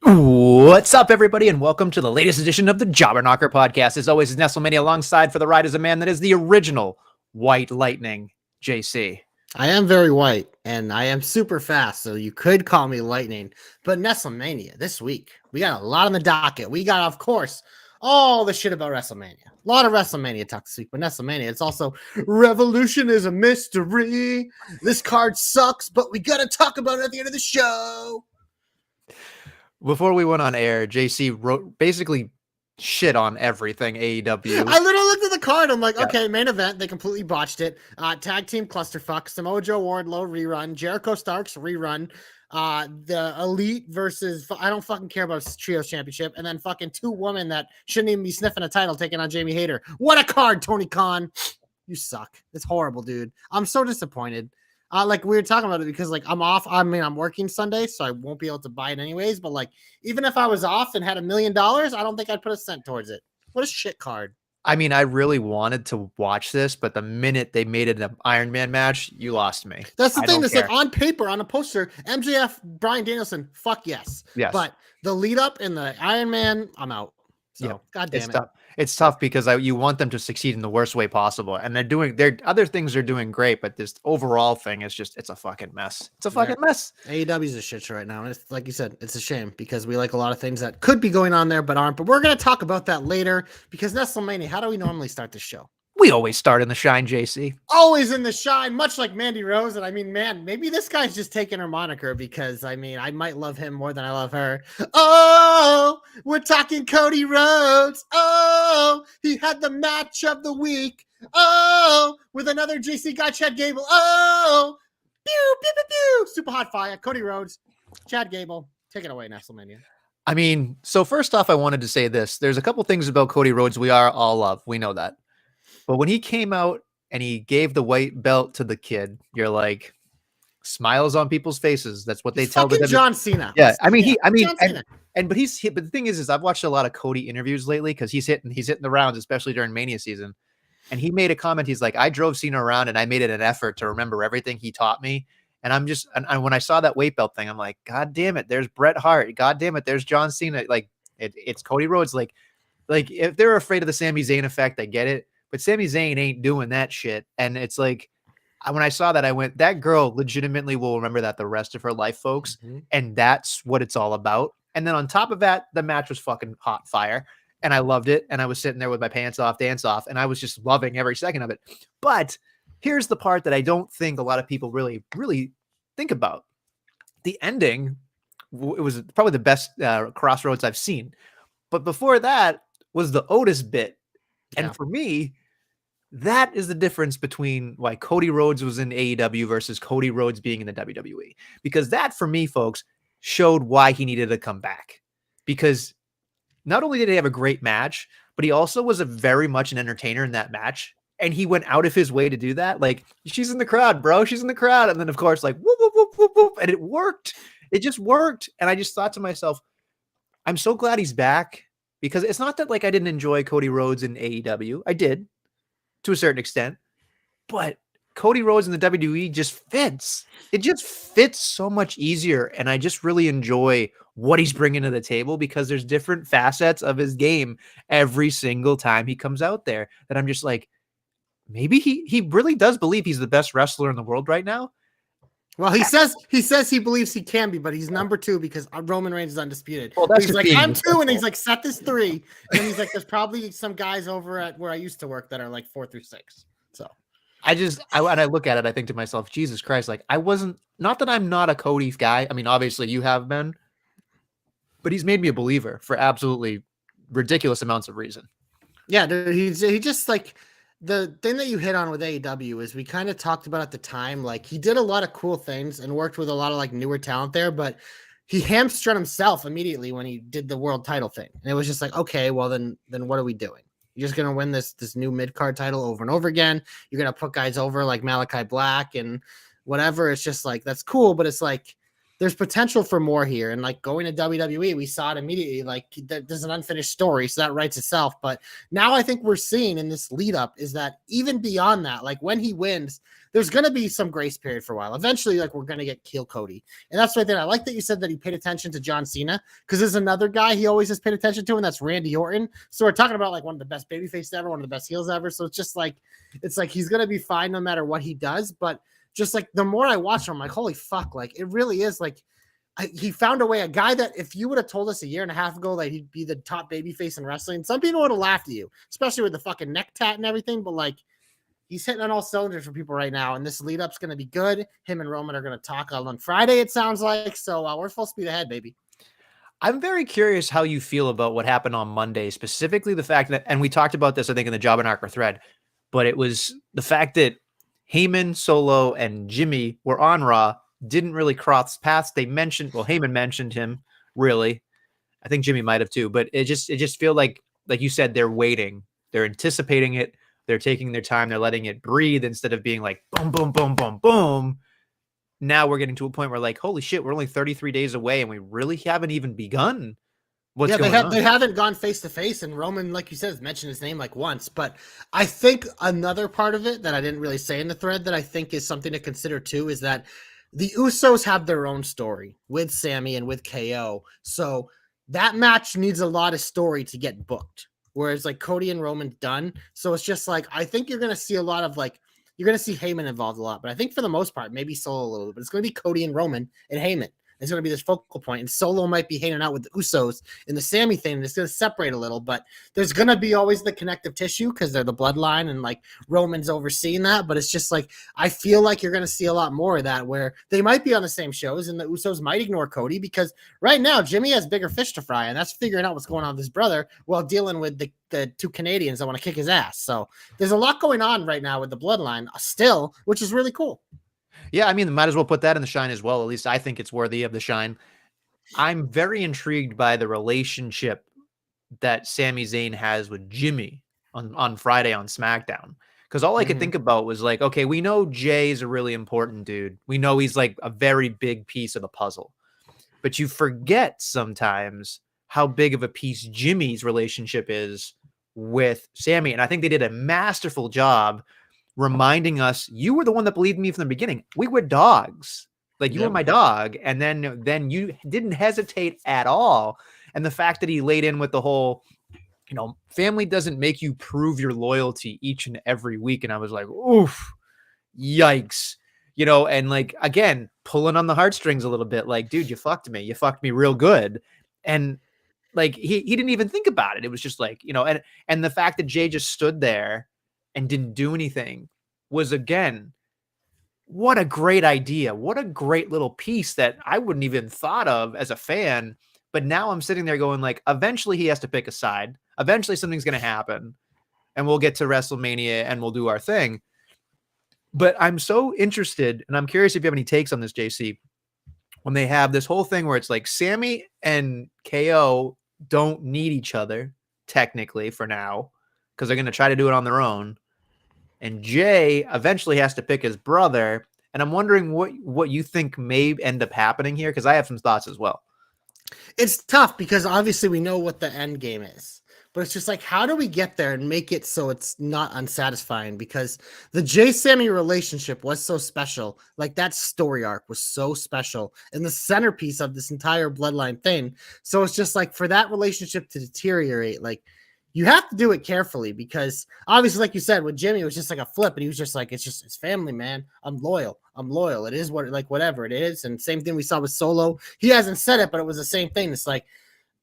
What's up, everybody, and welcome to the latest edition of the Jobber Knocker podcast. As always, is Nestlemania alongside for the ride is a man that is the original White Lightning, JC. I am very white, and I am super fast, so you could call me Lightning. But Nestlemania, this week, we got a lot on the docket. We got, of course, all the shit about WrestleMania. A lot of WrestleMania talk this week, but Nestlemania, it's also Revolution is a mystery. This card sucks, but we got to talk about it at the end of the show. Before we went on air, JC wrote basically shit on everything AEW. I literally looked at the card. I'm like, okay, main event. They completely botched it. Tag team clusterfuck. Samoa Joe Wardlow rerun. Jericho Starks rerun. The Elite versus I don't fucking care about Trios Championship. And then fucking two women that shouldn't even be sniffing a title taking on Jamie Hayter. What a card, Tony Khan. You suck. It's horrible, dude. I'm so disappointed. Like we were talking about it because like I'm off. I mean, I'm working Sunday, so I won't be able to buy it anyways. But like, even if I was off and had $1 million, I don't think I'd put a cent towards it. What a shit card. I mean, I really wanted to watch this, but the minute they made it an Iron Man match, you lost me. That's the thing. That's like on paper, on a poster, MJF, Bryan Danielson, fuck yes. Yes. But the lead up in the Iron Man, I'm out. So, yeah, God damn it. Tough. It's tough because you want them to succeed in the worst way possible. And their other things are doing great, but this overall thing is just, it's a fucking mess. It's a fucking mess. AEW's a shit show right now. And it's like you said, it's a shame because we like a lot of things that could be going on there, but aren't. But we're going to talk about that later because Nestlemania, how do we normally start the show? We always start in the shine, JC. Always in the shine, much like Mandy Rose. And I mean, man, maybe this guy's just taking her moniker because, I mean, I might love him more than I love her. Oh, we're talking Cody Rhodes. Oh, he had the match of the week. Oh, with another JC guy, Chad Gable. Oh, pew, pew, pew, pew. Super hot fire. Cody Rhodes, Chad Gable. Take it away, Nestlemania. I mean, so first off, I wanted to say this. There's a couple things about Cody Rhodes we are all love. We know that. But when he came out and he gave the white belt to the kid, you're like, smiles on people's faces. That's what they tell the John Cena. Yeah, I mean, but the thing is I've watched a lot of Cody interviews lately because he's hitting the rounds, especially during Mania season. And he made a comment. He's like, I drove Cena around and I made it an effort to remember everything he taught me. And I'm just, and when I saw that weight belt thing, I'm like, God damn it, there's Bret Hart. God damn it, there's John Cena. Like it's Cody Rhodes. Like if they're afraid of the Sami Zayn effect, I get it. But Sami Zayn ain't doing that shit. And it's like, when I saw that, I went, that girl legitimately will remember that the rest of her life, folks. Mm-hmm. And that's what it's all about. And then on top of that, the match was fucking hot fire. And I loved it. And I was sitting there with my pants off, dance off. And I was just loving every second of it. But here's the part that I don't think a lot of people really, really think about. The ending, it was probably the best Crossroads I've seen. But before that was the Otis bit. And for me, that is the difference between why Cody Rhodes was in AEW versus Cody Rhodes being in the WWE. Because that, for me, folks, showed why he needed to come back. Because not only did he have a great match, but he also was very much an entertainer in that match. And he went out of his way to do that. Like, she's in the crowd, bro. She's in the crowd. And then, of course, like, whoop, whoop, whoop, whoop, whoop. And it worked. It just worked. And I just thought to myself, I'm so glad he's back. Because it's not that, like, I didn't enjoy Cody Rhodes in AEW. I did, to a certain extent. But Cody Rhodes in the WWE just fits. It just fits so much easier. And I just really enjoy what he's bringing to the table because there's different facets of his game every single time he comes out there that I'm just like, maybe he really does believe he's the best wrestler in the world right now. Well, he says he believes he can be, but he's number 2 because Roman Reigns is undisputed. Well, But that's he's just like, being I'm 2, and he's respectful. like, set this 3, and he's like, there's probably some guys over at where I used to work that are like 4 through 6. So When I look at it, I think to myself, Jesus Christ, like I wasn't, not that I'm not a Cody guy. I mean, obviously you have been, but he's made me a believer for absolutely ridiculous amounts of reason. yeah, dude, he just like the thing that you hit on with AEW is we kind of talked about at the time, like he did a lot of cool things and worked with a lot of like newer talent there, but he hamstrung himself immediately when he did the world title thing. And it was just like, okay, well then what are we doing? You're just gonna win this new mid card title over and over again. You're gonna put guys over like Malachi Black and whatever. It's just like that's cool, but it's like there's potential for more here. And like going to WWE, we saw it immediately. Like there's an unfinished story, so that writes itself. But now I think we're seeing in this lead up is that even beyond that, like when he wins, there's going to be some grace period for a while. Eventually, like we're going to get Kill Cody. And that's right there. I like that you said that he paid attention to John Cena because there's another guy he always has paid attention to, and that's Randy Orton. So we're talking about like one of the best babyfaces ever, one of the best heels ever. So it's just like, it's like he's going to be fine no matter what he does. But just like the more I watch him, I'm like, holy fuck, like it really is like he found a way. A guy that if you would have told us a year and a half ago that he'd be the top babyface in wrestling, some people would have laughed at you, especially with the fucking neck tat and everything. But like he's hitting on all cylinders for people right now, and this lead up's going to be good. Him and Roman are going to talk on Friday, it sounds like. So we're full speed ahead, baby. I'm very curious how you feel about what happened on Monday, specifically the fact that, and we talked about this, I think, in the Job and Archer thread, but it was the fact that Heyman, Solo, and Jimmy were on Raw, didn't really cross paths. They mentioned, well, Heyman mentioned him, really. I think Jimmy might have too, but it just feel like you said, they're waiting. They're anticipating it. They're taking their time. They're letting it breathe instead of being like, boom, boom, boom, boom, boom. Now we're getting to a point where like, holy shit, we're only 33 days away and we really haven't even begun what's going on. They haven't gone face to face, and Roman, like you said, has mentioned his name like once. But I think another part of it that I didn't really say in the thread that I think is something to consider too is that the Usos have their own story with Sammy and with KO. So that match needs a lot of story to get booked. Whereas like Cody and Roman done. So it's just like I think you're gonna see a lot of like you're gonna see Heyman involved a lot, but I think for the most part, maybe Solo a little bit, but it's gonna be Cody and Roman and Heyman. It's going to be this focal point, and Solo might be hanging out with the Usos in the Sammy thing, and it's going to separate a little, but there's going to be always the connective tissue because they're the bloodline, and like Roman's overseeing that, but it's just like I feel like you're going to see a lot more of that where they might be on the same shows, and the Usos might ignore Cody because right now Jimmy has bigger fish to fry, and that's figuring out what's going on with his brother while dealing with the two Canadians that want to kick his ass. So there's a lot going on right now with the bloodline still, which is really cool. Yeah, I mean, might as well put that in the shine as well. At least I think it's worthy of the shine. I'm very intrigued by the relationship that Sami Zayn has with Jimmy on Friday on SmackDown. Because all I could think about was like, okay, we know Jay is a really important dude. We know he's like a very big piece of the puzzle. But you forget sometimes how big of a piece Jimmy's relationship is with Sammy. And I think they did a masterful job reminding us, you were the one that believed me from the beginning. We were dogs. Like you were my dog. And then you didn't hesitate at all. And the fact that he laid in with the whole, family doesn't make you prove your loyalty each and every week. And I was like, oof, yikes. And like, again, pulling on the heartstrings a little bit, like, dude, you fucked me. You fucked me real good. And like, he didn't even think about it. It was just like, and the fact that Jay just stood there and didn't do anything was, again, what a great idea. What a great little piece that I wouldn't even thought of as a fan. But now I'm sitting there going like, eventually he has to pick a side. Eventually something's going to happen and we'll get to WrestleMania and we'll do our thing. But I'm so interested, and I'm curious if you have any takes on this, JC, when they have this whole thing where it's like Sammy and KO don't need each other technically for now because they're going to try to do it on their own. And Jay eventually has to pick his brother. And I'm wondering what you think may end up happening here, because I have some thoughts as well. It's tough because obviously we know what the end game is. But it's just like, how do we get there and make it so it's not unsatisfying? Because the Jay Sammy relationship was so special. Like that story arc was so special and the centerpiece of this entire bloodline thing. So it's just like for that relationship to deteriorate, like you have to do it carefully because obviously, like you said, with Jimmy, it was just like a flip, and he was just like, it's family, man. I'm loyal. It is whatever it is. And same thing we saw with Solo. He hasn't said it, but it was the same thing. It's like,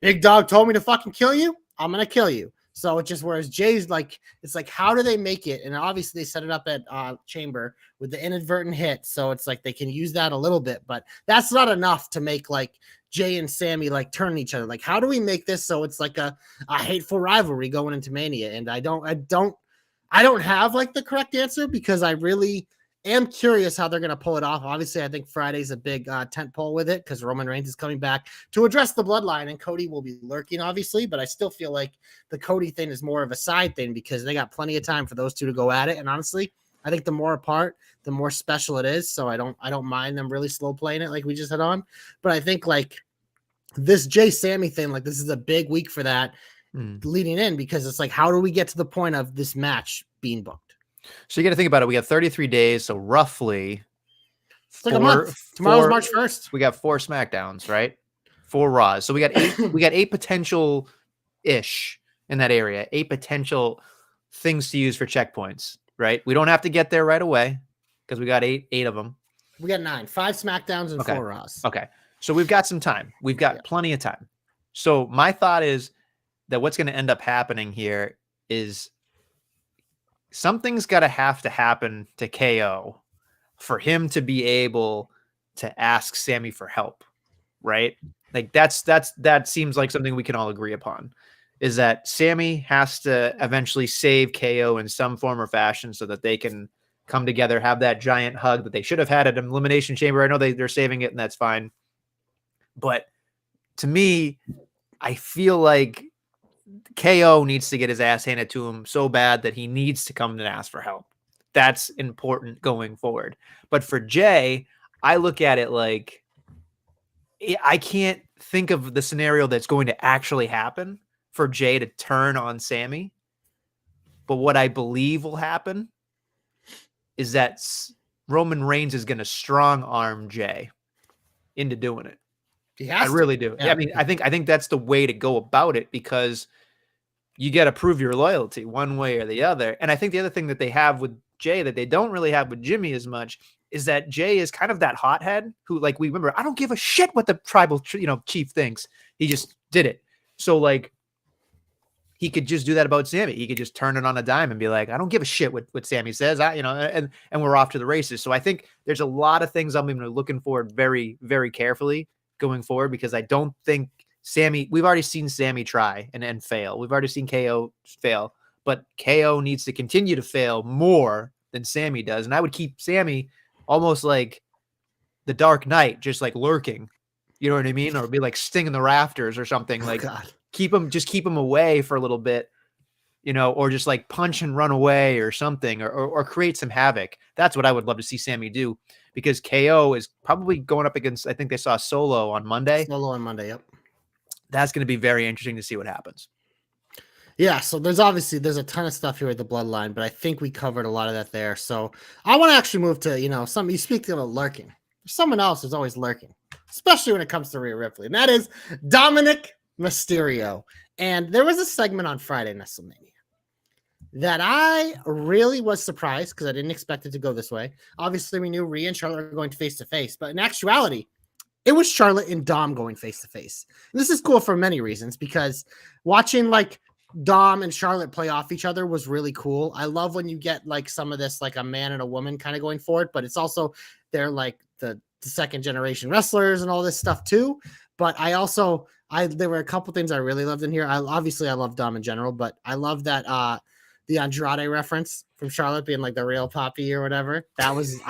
big dog told me to fucking kill you. I'm gonna kill you. So it just, whereas Jay's like, it's like, how do they make it? And obviously they set it up at Chamber with the inadvertent hit. So it's like they can use that a little bit, but that's not enough to make like Jay and Sammy like turn each other. Like, how do we make this so it's like a hateful rivalry going into Mania? And I don't have like the correct answer because I really am curious how they're going to pull it off. Obviously, I think Friday's a big tent pole with it because Roman Reigns is coming back to address the bloodline and Cody will be lurking, obviously. But I still feel like the Cody thing is more of a side thing because they got plenty of time for those two to go at it. And honestly, I think the more apart, the more special it is. So I don't mind them really slow playing it like we just had on. But I think like this Jay Sammy thing, like this is a big week for that leading in because it's like, how do we get to the point of this match being booked? So you got to think about it. We got 33 days, so roughly it's like a month. Tomorrow's March 1st. We got 4 SmackDowns, right? 4 Raws. So we got 8. We got 8 potential ish in that area. 8 potential things to use for checkpoints, right? We don't have to get there right away because we got 8 of them. We got 9, 5 SmackDowns and 4 Raws. Okay, so we've got some time. We've got plenty of time. So my thought is that what's going to end up happening here is something's got to have to happen to KO for him to be able to ask Sammy for help, right? Like that seems like something we can all agree upon is that Sammy has to eventually save KO in some form or fashion so that they can come together, have that giant hug that they should have had at Elimination Chamber. I know they're saving it and that's fine. But to me, I feel like KO needs to get his ass handed to him so bad that he needs to come and ask for help. That's important going forward. But for Jay, I look at it like I can't think of the scenario that's going to actually happen for Jay to turn on Sammy. But what I believe will happen is that Roman Reigns is going to strong arm Jay into doing it. I really do. Yeah. I mean, I think that's the way to go about it because you got to prove your loyalty one way or the other. And I think the other thing that they have with Jay that they don't really have with Jimmy as much is that Jay is kind of that hothead who, like, we remember, I don't give a shit what the tribal, chief thinks. He just did it. So like, he could just do that about Sammy. He could just turn it on a dime and be like, I don't give a shit what Sammy says. And we're off to the races. So I think there's a lot of things I'm even looking for very, very carefully going forward because I don't think Sammy, we've already seen Sammy try and fail. We've already seen KO fail, but KO needs to continue to fail more than Sammy does. And I would keep Sammy almost like the Dark Knight, just like lurking, you know what I mean? Or be like stinging the rafters or something. Like keep him away for a little bit, or just like punch and run away or something, or create some havoc. That's what I would love to see Sammy do because KO is probably going up against, I think they saw Solo on Monday. Yep. That's going to be very interesting to see what happens. Yeah, so there's a ton of stuff here with the bloodline, but I think we covered a lot of that there. So I want to actually move to, you speak about lurking. There's someone else who's always lurking, especially when it comes to Rhea Ripley, and that is Dominic Mysterio. And there was a segment on Friday, Nestlemania, that I really was surprised because I didn't expect it to go this way. Obviously, we knew Rhea and Charlotte were going face to face, but in actuality, it was Charlotte and Dom going face to face. This is cool for many reasons because watching like Dom and Charlotte play off each other was really cool. I love when you get like some of this, like a man and a woman kind of going forward, but it's also they're like the second generation wrestlers and all this stuff too. But there were a couple things I really loved in here. I love Dom in general, but I love that the Andrade reference from Charlotte being like the real Poppy or whatever. I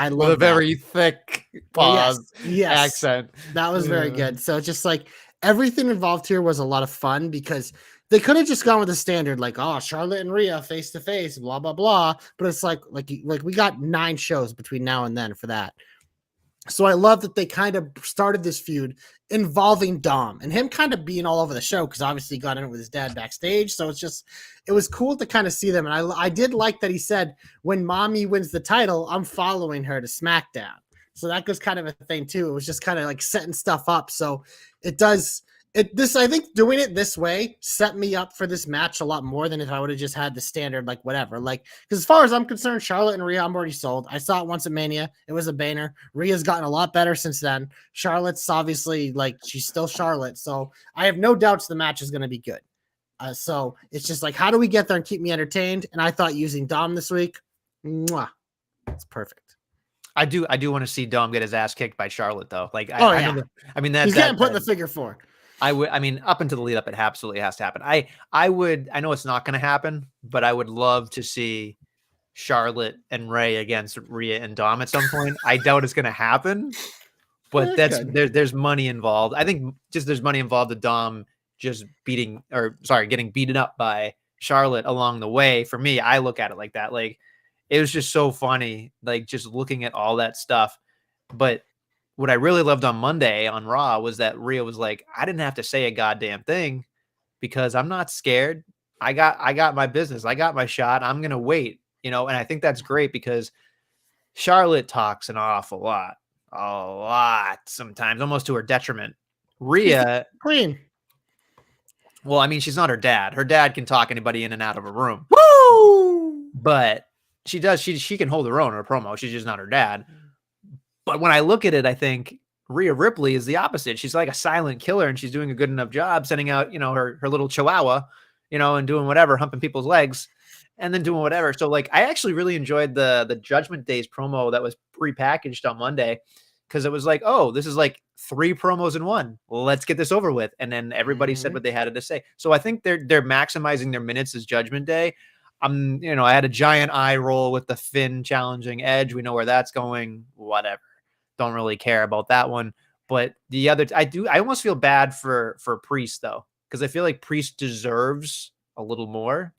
love with a very thick pause accent. That was very good. So just like everything involved here was a lot of fun because they could have just gone with the standard, like, oh, Charlotte and Rhea face to face, blah, blah, blah. But it's like we got 9 shows between now and then for that. So I love that they kind of started this feud involving Dom and him kind of being all over the show because obviously he got in it with his dad backstage. So it was cool to kind of see them. And I did like that he said, when mommy wins the title, I'm following her to SmackDown. So that was kind of a thing too. It was just kind of like setting stuff up. So it does I think doing it this way set me up for this match a lot more than if I would have just had the standard, like whatever. Like, because as far as I'm concerned, Charlotte and Rhea, I'm already sold. I saw it once at Mania. It was a banger. Rhea's gotten a lot better since then. Charlotte's obviously like, she's still Charlotte. So I have no doubts the match is going to be good. So it's just like, how do we get there and keep me entertained? And I thought using Dom this week, it's perfect. I do want to see Dom get his ass kicked by Charlotte though. Like, I mean, he's getting put in the figure 4. I mean, up until the lead up, it absolutely has to happen. I know it's not going to happen, but I would love to see Charlotte and Ray against Rhea and Dom at some point. I doubt it's going to happen, but there's money involved. I think just there's money involved with Dom just getting beaten up by Charlotte along the way. For me, I look at it like that. Like, it was just so funny, like just looking at all that stuff. But what I really loved on Monday on Raw was that Rhea was like, I didn't have to say a goddamn thing because I'm not scared. I got my business. I got my shot. I'm going to wait, and I think that's great because Charlotte talks an awful lot, sometimes almost to her detriment. Rhea, queen. Well, I mean, she's not her dad. Her dad can talk anybody in and out of a room. Woo! But she does. She can hold her own in her promo. She's just not her dad. But when I look at it, I think Rhea Ripley is the opposite. She's like a silent killer, and she's doing a good enough job sending out, her little chihuahua, and doing whatever, humping people's legs, and then doing whatever. So, like, I actually really enjoyed the Judgment Days promo that was prepackaged on Monday because it was like, oh, this is like 3 promos in one. Well, let's get this over with. And then everybody said what they had to say. So I think they're maximizing their minutes as Judgment Day. I had a giant eye roll with the Finn challenging Edge. We know where that's going. Whatever. Don't really care about that one. But the other, I almost feel bad for Priest though, because I feel like Priest deserves a little more.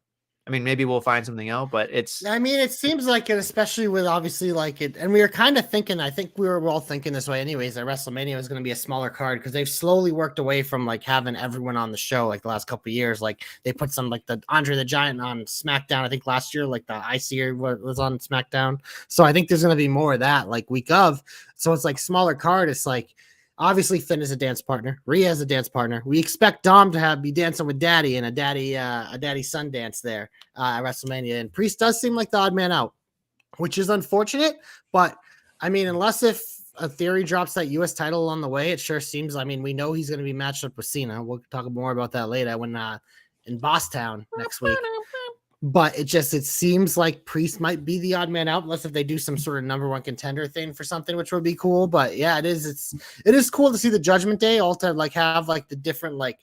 I mean, maybe we'll find something out, but it seems like it, especially with obviously like it. And we were kind of thinking, I think we were all thinking this way anyways, that WrestleMania was going to be a smaller card because they've slowly worked away from like having everyone on the show like the last couple of years. Like they put some like the Andre the Giant on SmackDown. I think last year, like the IC was on SmackDown. So I think there's going to be more of that like week of. So it's like smaller card. It's like, obviously, Finn is a dance partner. Rhea is a dance partner. We expect Dom to be dancing with Daddy in a daddy son dance there at WrestleMania. And Priest does seem like the odd man out, which is unfortunate. But I mean, unless if a Theory drops that U.S. title on the way, it sure seems. I mean, we know he's going to be matched up with Cena. We'll talk more about that later when in Bosstown next week. But it seems like Priest might be the odd man out, unless if they do some sort of number one contender thing for something, which would be cool. But yeah, it is cool to see the Judgment Day all to like have like the different like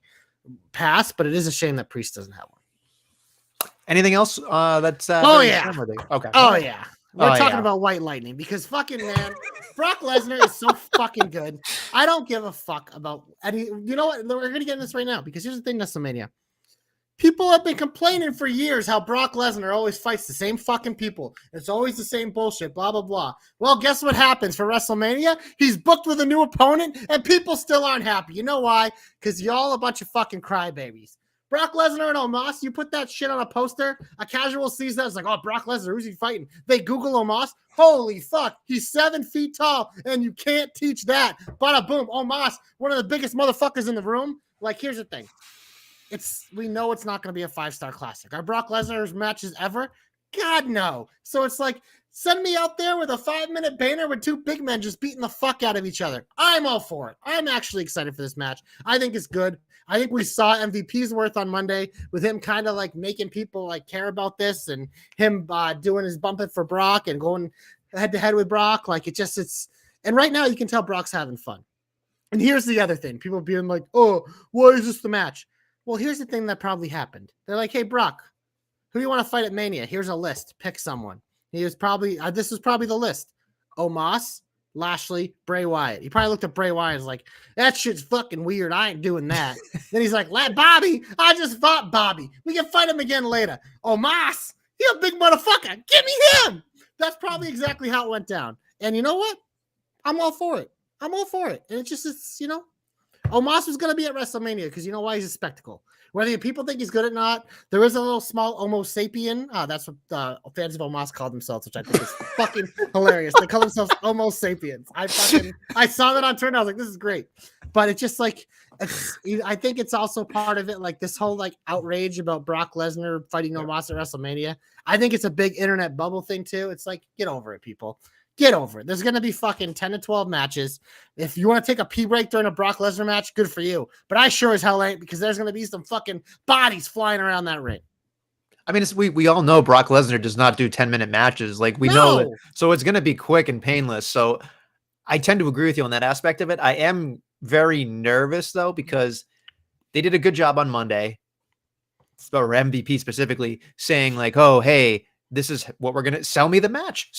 pass, but it is a shame that Priest doesn't have one. Anything else that's okay. Oh yeah. We're talking yeah. about White Lightning because fucking man, Brock Lesnar is so fucking good. I don't give a fuck about any. You know what? We're gonna get in this right now because here's the thing, Nestlemania. People have been complaining for years how Brock Lesnar always fights the same fucking people. It's always the same bullshit, blah, blah, blah. Well, guess what happens for WrestleMania? He's booked with a new opponent, and people still aren't happy. You know why? Because y'all a bunch of fucking crybabies. Brock Lesnar and Omos, you put that shit on a poster, a casual sees that, it's like, oh, Brock Lesnar, who's he fighting? They Google Omos. Holy fuck, he's 7 feet tall, and you can't teach that. Bada boom, Omos, one of the biggest motherfuckers in the room. Like, here's the thing. We know it's not going to be a 5-star classic. Are Brock Lesnar's matches ever? God, no. So it's like, send me out there with a 5-minute banner with 2 big men just beating the fuck out of each other. I'm all for it. I'm actually excited for this match. I think it's good. I think we saw MVP's worth on Monday with him kind of like making people like care about this and him doing his bumping for Brock and going head to head with Brock. Like and right now you can tell Brock's having fun. And here's the other thing. People being like, oh, why is this the match? Well, here's the thing that probably happened. They're like, hey, Brock, who do you want to fight at Mania? Here's a list. Pick someone. He was probably, this was probably the list. Omos, Lashley, Bray Wyatt. He probably looked at Bray Wyatt and was like, that shit's fucking weird. I ain't doing that. Then he's like, Bobby, I just fought Bobby. We can fight him again later. Omos, he's a big motherfucker. Give me him. That's probably exactly how it went down. And you know what? I'm all for it. And it's Omos was going to be at WrestleMania because you know why? He's a spectacle. Whether people think he's good or not, there is a little small Homo sapien. That's what fans of Omos call themselves, which I think is fucking hilarious. They call themselves Homo sapiens. I saw that on Twitter. I was like, this is great. But it's just like, I think it's also part of it, like this whole like outrage about Brock Lesnar fighting Omos at WrestleMania. I think it's a big internet bubble thing too. It's like, get over it, people. Get over it. There's going to be fucking 10 to 12 matches. If you want to take a pee break during a Brock Lesnar match, good for you. But I sure as hell ain't, because there's going to be some fucking bodies flying around that ring. I mean, we all know Brock Lesnar does not do 10-minute matches. Like we know that, so it's going to be quick and painless. So I tend to agree with you on that aspect of it. I am very nervous though, because they did a good job on Monday, or MVP specifically, saying like, oh, hey, this is what we're going to sell me the match.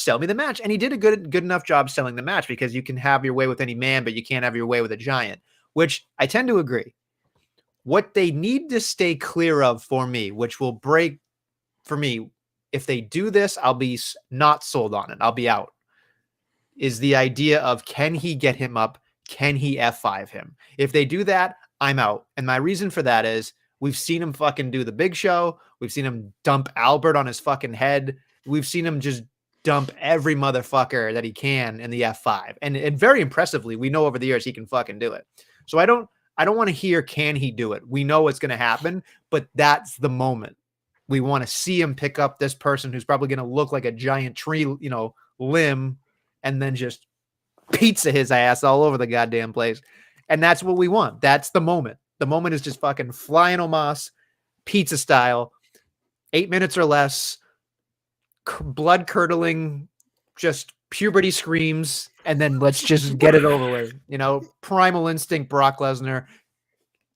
And he did a good enough job selling the match, because you can have your way with any man, but you can't have your way with a giant, which I tend to agree. What they need to stay clear of for me, which will break for me, if they do this, I'll be not sold on it. I'll be out, is the idea of, can he get him up? Can he F5 him? If they do that, I'm out. And my reason for that is, we've seen him fucking do the Big Show. We've seen him dump Albert on his fucking head. We've seen him just dump every motherfucker that he can in the F5. And very impressively, we know over the years he can fucking do it. So I don't want to hear, can he do it? We know it's going to happen, but that's the moment. We want to see him pick up this person who's probably going to look like a giant tree, limb, and then just pizza his ass all over the goddamn place. And that's what we want. That's the moment. The moment is just fucking flying Omos, pizza style, 8 minutes or less, blood curdling, just puberty screams, and then let's just get it over with. Primal instinct Brock Lesnar,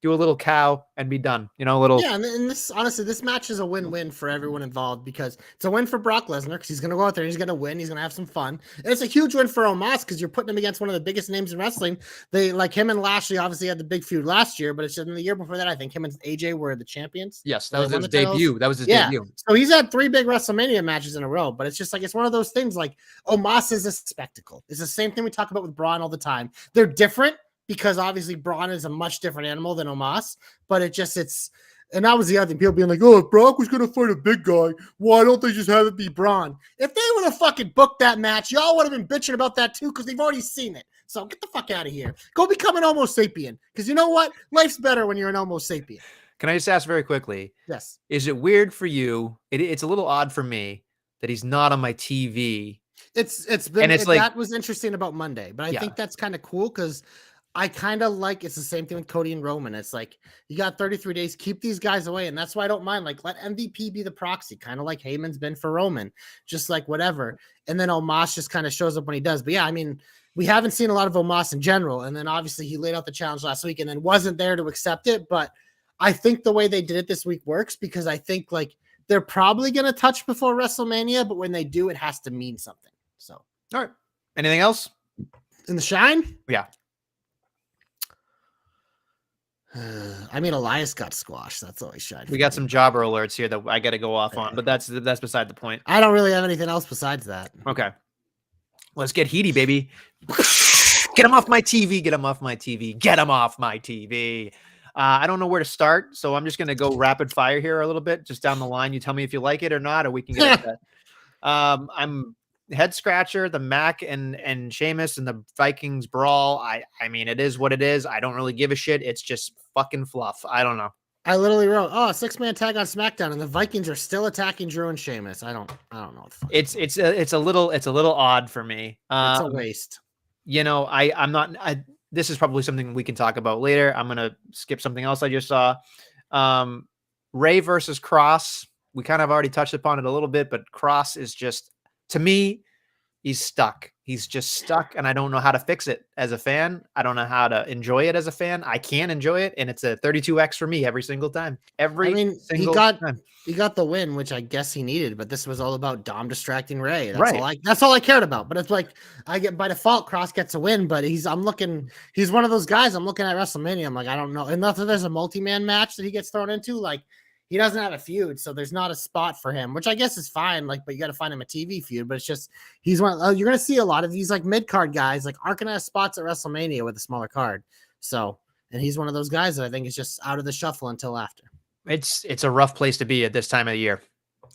do a little cow and be done. Yeah, and this, honestly, this match is a win-win for everyone involved, because it's a win for Brock Lesnar, because he's going to go out there and he's going to win. He's going to have some fun. And it's a huge win for Omos, because you're putting him against one of the biggest names in wrestling. They, like, him and Lashley obviously had the big feud last year, but it's in the year before that, I think him and AJ were the champions. Yes, that was his debut. That was his debut. So he's had 3 big WrestleMania matches in a row, but it's just like, it's one of those things, like, Omos is a spectacle. It's the same thing we talk about with Braun all the time. They're different, because obviously Braun is a much different animal than Omos, but and that was the other thing. People being like, oh, if Brock was going to fight a big guy, why don't they just have it be Braun? If they would have fucking booked that match, y'all would have been bitching about that too, because they've already seen it. So get the fuck out of here. Go become an Homo sapien, because you know what? Life's better when you're an Homo sapien. Can I just ask very quickly? Yes. Is it weird for you? It's a little odd for me that he's not on my TV. That was interesting about Monday, but I think that's kind of cool, because I kind of like, it's the same thing with Cody and Roman. It's like, you got 33 days, keep these guys away. And that's why I don't mind. Like, let MVP be the proxy, kind of like Heyman's been for Roman, just like whatever. And then Omos just kind of shows up when he does. But yeah, I mean, we haven't seen a lot of Omos in general. And then obviously he laid out the challenge last week and then wasn't there to accept it. But I think the way they did it this week works, because I think like they're probably going to touch before WrestleMania, but when they do, it has to mean something. So, all right. Anything else in the shine? Yeah. I mean, Elias got squashed. That's always shine. We got some jobber alerts here that I got to go off on, but that's beside the point. I don't really have anything else besides that. Okay. Let's get heaty, baby. Get him off my TV. Get him off my TV. Get him off my TV. I don't know where to start, so I'm just going to go rapid fire here a little bit, just down the line. You tell me if you like it or not, or we can get into that. I'm head scratcher, the Mac and Sheamus and the Vikings brawl. I mean, it is what it is. I don't really give a shit. It's just fucking fluff. I don't know. I literally wrote, 6-man tag on SmackDown, and the Vikings are still attacking Drew and Sheamus. I don't know what the fuck. It's a little odd for me. It's a waste. I'm not. This is probably something we can talk about later. I'm gonna skip something else I just saw. Ray versus Cross. We kind of already touched upon it a little bit, but Cross is just, to me, he's stuck. He's just stuck, and I don't know how to fix it as a fan. I don't know how to enjoy it as a fan. I can't enjoy it, and it's a 32X for me every single time. He got the win, which I guess he needed, but this was all about Dom distracting Ray. That's all I cared about. But it's like, I get, by default, Cross gets a win, but he's one of those guys. I'm looking at WrestleMania. I'm like, I don't know. Unless there's a multi-man match that he gets thrown into, like, he doesn't have a feud, so there's not a spot for him, which I guess is fine. Like, but you got to find him a TV feud. But it's just, he's one. You're gonna see a lot of these like mid card guys like aren't gonna have spots at WrestleMania with a smaller card. So, and he's one of those guys that I think is just out of the shuffle until after. It's a rough place to be at this time of the year.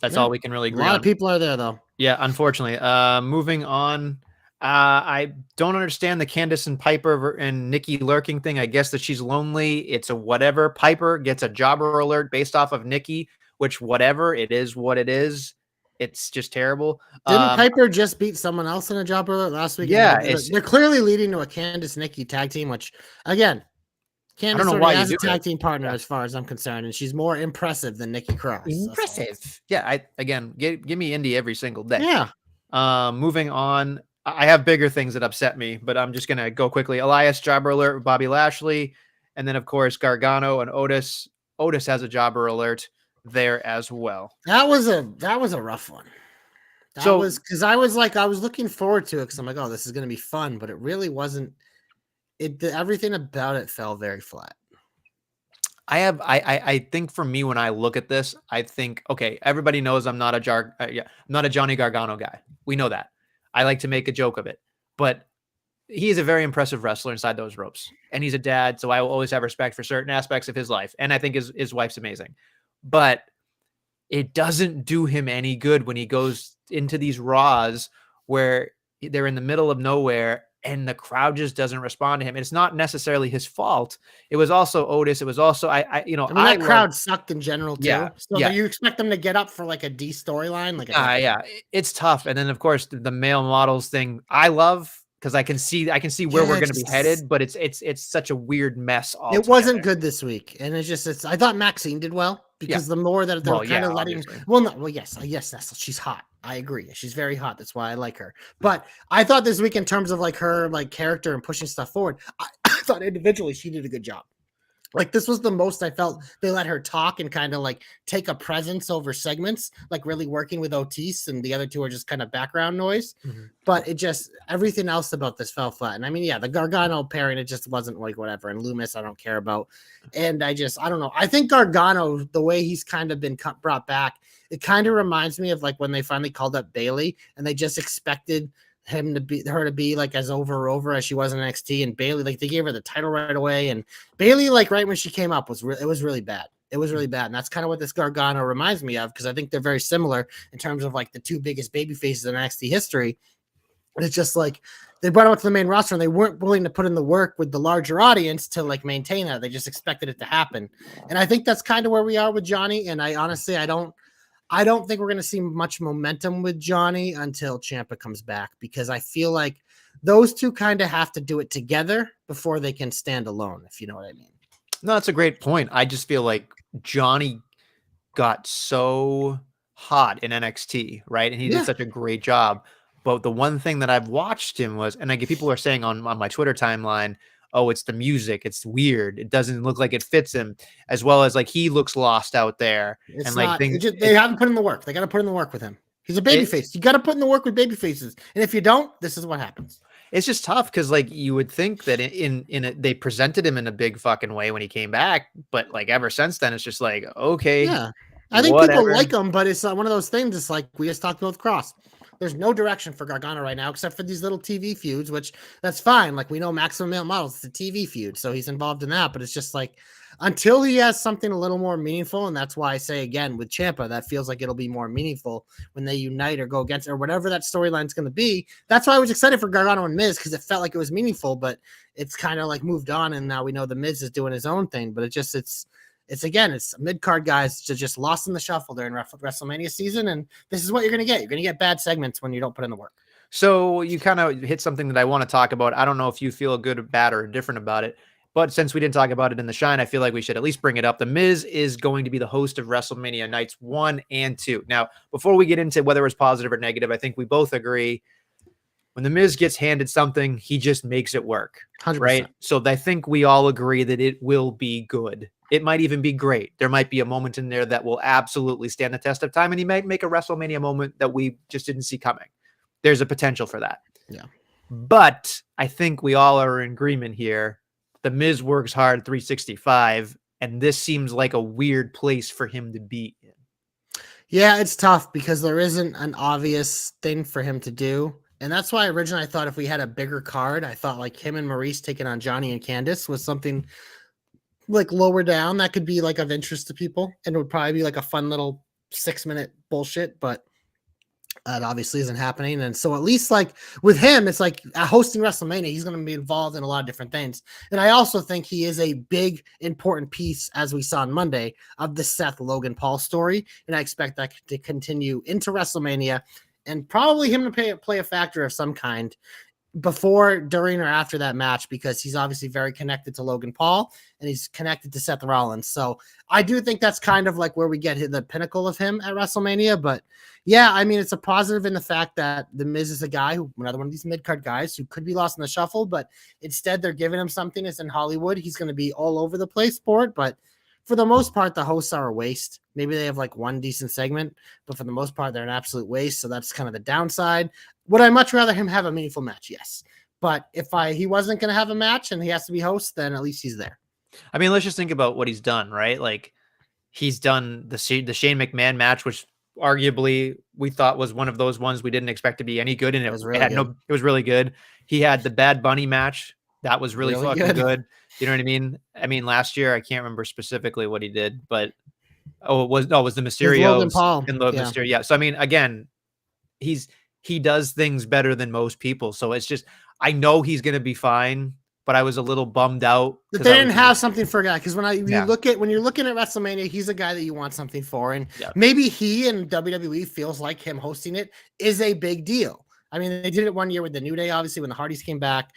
That's Yeah. all we can really A agree lot of on. people are there though. Yeah, unfortunately. Moving on. I don't understand the Candace and Piper and Nikki lurking thing. I guess that she's lonely. It's a whatever. Piper gets a jobber alert based off of Nikki, which whatever. It is what it is. It's just terrible. Didn't Piper just beat someone else in a job alert last week? And Yeah, they're clearly leading to a Candace Nikki tag team, which again, I don't Candace know already why you has a do tag it. team partner Yeah. as far as I'm concerned, and she's more impressive than Nikki Cross. Impressive. Yeah, I again give me Indy every single day. Yeah. Moving on. I have bigger things that upset me, but I'm just gonna go quickly. Elias jobber alert with Bobby Lashley, and then of course Gargano and Otis. Otis has a jobber alert there as well. That was a rough one. That So was because I was looking forward to it because I'm like, oh, this is gonna be fun, but it really wasn't. Everything about it fell very flat. I think for me when I look at this, I think okay, everybody knows I'm not I'm not a Johnny Gargano guy. We know that. I like to make a joke of it, but he is a very impressive wrestler inside those ropes, and he's a dad, so I will always have respect for certain aspects of his life, and I think his wife's amazing, but it doesn't do him any good when he goes into these Raws where they're in the middle of nowhere and the crowd just doesn't respond to him. It's not necessarily his fault. It was also Otis. It was also I mean, that crowd sucked in general yeah, too. So yeah. do you expect them to get up for like a D storyline? Like, Yeah, it's tough. And then of course the male models thing I love because I can see where we're going to be headed, but it's such a weird mess it altogether. wasn't good this week, and it's. I thought Maxine did well because the more that they're kind of letting. Obviously. Yes, she's hot. I agree. She's very hot. That's why I like her. But I thought this week, in terms of like her like character and pushing stuff forward, I thought individually she did a good job. Like this was the most I felt they let her talk and kind of like take a presence over segments, like really working with Otis, and the other two are just kind of background noise. Mm-hmm. But it just everything else about this fell flat. And I mean, yeah, the Gargano pairing, it just wasn't like whatever. And Loomis, I don't care about. And I don't know. I think Gargano, the way he's kind of been brought back, it kind of reminds me of like when they finally called up Bailey and they just expected her to be like as over as she was in NXT, and Bailey, like they gave her the title right away, and Bailey, like right when she came up, it was really bad. It was really bad, and that's kind of what this Gargano reminds me of because I think they're very similar in terms of like the two biggest baby faces in NXT history. And it's just like they brought him up to the main roster and they weren't willing to put in the work with the larger audience to like maintain that. They just expected it to happen, and I think that's kind of where we are with Johnny. And I honestly, I don't think we're going to see much momentum with Johnny until Ciampa comes back because I feel like those two kind of have to do it together before they can stand alone, if you know what I mean. No, that's a great point. I just feel like Johnny got so hot in NXT, right? And he did such a great job. But the one thing that I've watched him was, and I get people are saying on my Twitter timeline, oh, it's the music. It's weird. It doesn't look like it fits him, as well as like he looks lost out there. It's and not, like things, they haven't put in the work. They got to put in the work with him. He's a babyface. You got to put in the work with babyfaces. And if you don't, this is what happens. It's just tough because like you would think that they presented him in a big fucking way when he came back, but like ever since then, it's just like, okay. Yeah. I think people like him, but it's one of those things. It's like we just talked about with Cross. There's no direction for Gargano right now, except for these little TV feuds, which that's fine. Like we know Maximum Male Models, it's a TV feud, so he's involved in that. But it's just like until he has something a little more meaningful, and that's why I say again with Ciampa, that feels like it'll be more meaningful when they unite or go against or whatever that storyline's going to be. That's why I was excited for Gargano and Miz because it felt like it was meaningful, but it's kind of like moved on, and now we know the Miz is doing his own thing. But it's mid-card guys just lost in the shuffle during WrestleMania season, and this is what you're going to get. You're going to get bad segments when you don't put in the work. So you kind of hit something that I want to talk about. I don't know if you feel good, bad, or different about it, but since we didn't talk about it in the Shine, I feel like we should at least bring it up. The Miz is going to be the host of WrestleMania nights 1 and 2. Now, before we get into whether it's positive or negative, I think we both agree when the Miz gets handed something, he just makes it work. 100%. Right? So I think we all agree that it will be good. It might even be great. There might be a moment in there that will absolutely stand the test of time, and he might make a WrestleMania moment that we just didn't see coming. There's a potential for that. Yeah. But I think we all are in agreement here. The Miz works hard 365, and this seems like a weird place for him to be in. Yeah, it's tough because there isn't an obvious thing for him to do. And that's why originally I thought if we had a bigger card, I thought like him and Maurice taking on Johnny and Candice was something like lower down that could be like of interest to people, and it would probably be like a fun little 6-minute bullshit, but that obviously isn't happening. And so at least like with him, it's like hosting WrestleMania, he's going to be involved in a lot of different things. And I also think he is a big, important piece, as we saw on Monday, of the Seth Logan Paul story. And I expect that to continue into WrestleMania and probably him to play a factor of some kind before, during, or after that match, because he's obviously very connected to Logan Paul and he's connected to Seth Rollins. So I do think that's kind of like where we get the pinnacle of him at WrestleMania. But yeah, I mean, it's a positive in the fact that The Miz is a guy who, another one of these mid-card guys who could be lost in the shuffle, but instead they're giving him something that's in Hollywood. He's going to be all over the place for it, but for the most part, the hosts are a waste. Maybe they have like one decent segment, but for the most part, they're an absolute waste. So that's kind of the downside. Would I much rather him have a meaningful match? Yes. But if he wasn't going to have a match and he has to be host, then at least he's there. I mean, let's just think about what he's done, right? Like he's done the Shane McMahon match, which arguably we thought was one of those ones we didn't expect to be any good. And it was really good. He had the Bad Bunny match. That was really fucking good. You know what I mean? I mean, last year, I can't remember specifically what he did, but it was the Mysterio and the Mysterio. Yeah. So, I mean, again, he does things better than most people. So it's just, I know he's going to be fine, but I was a little bummed out that they didn't have something for a guy. Because when you're looking at WrestleMania, he's a guy that you want something for, and maybe he and WWE feels like him hosting it is a big deal. I mean, they did it one year with the New Day, obviously, when the Hardys came back.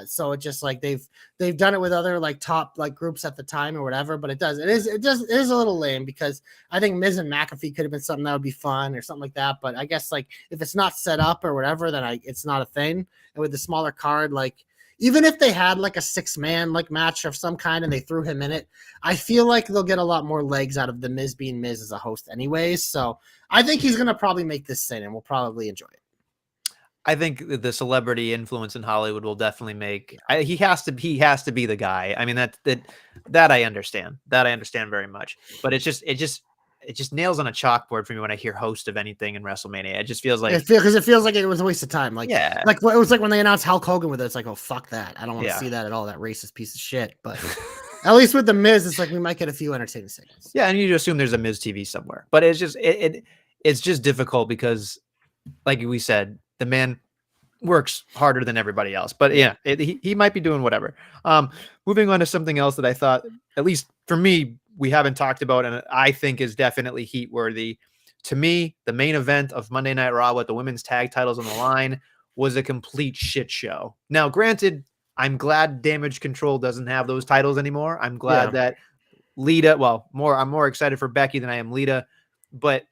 So it just like they've done it with other like top like groups at the time or whatever, but it is a little lame, because I think Miz and McAfee could have been something that would be fun or something like that. But I guess like if it's not set up or whatever, then it's not a thing. And with the smaller card, like even if they had like a 6-man like match of some kind and they threw him in it, I feel like they'll get a lot more legs out of the Miz being Miz as a host anyways. So I think he's gonna probably make this thing and we'll probably enjoy it. I think the celebrity influence in Hollywood will definitely make. He has to be the guy. I mean that I understand. That I understand very much. But it just nails on a chalkboard for me when I hear host of anything in WrestleMania. It just feels like it feels like it was a waste of time. Like like it was like when they announced Hulk Hogan with it. It's like, oh fuck that. I don't want to see that at all. That racist piece of shit. But at least with the Miz, it's like we might get a few entertaining segments. Yeah, and you assume there's a Miz TV somewhere. But it's just it's just difficult because, like we said, the man works harder than everybody else, but yeah, he might be doing whatever. Moving on to something else that I thought, at least for me, we haven't talked about, and I think is definitely heat worthy. To me, the main event of Monday Night Raw with the women's tag titles on the line was a complete shit show. Now, granted, I'm glad Damage Control doesn't have those titles anymore. I'm glad that Lita, I'm more excited for Becky than I am Lita, but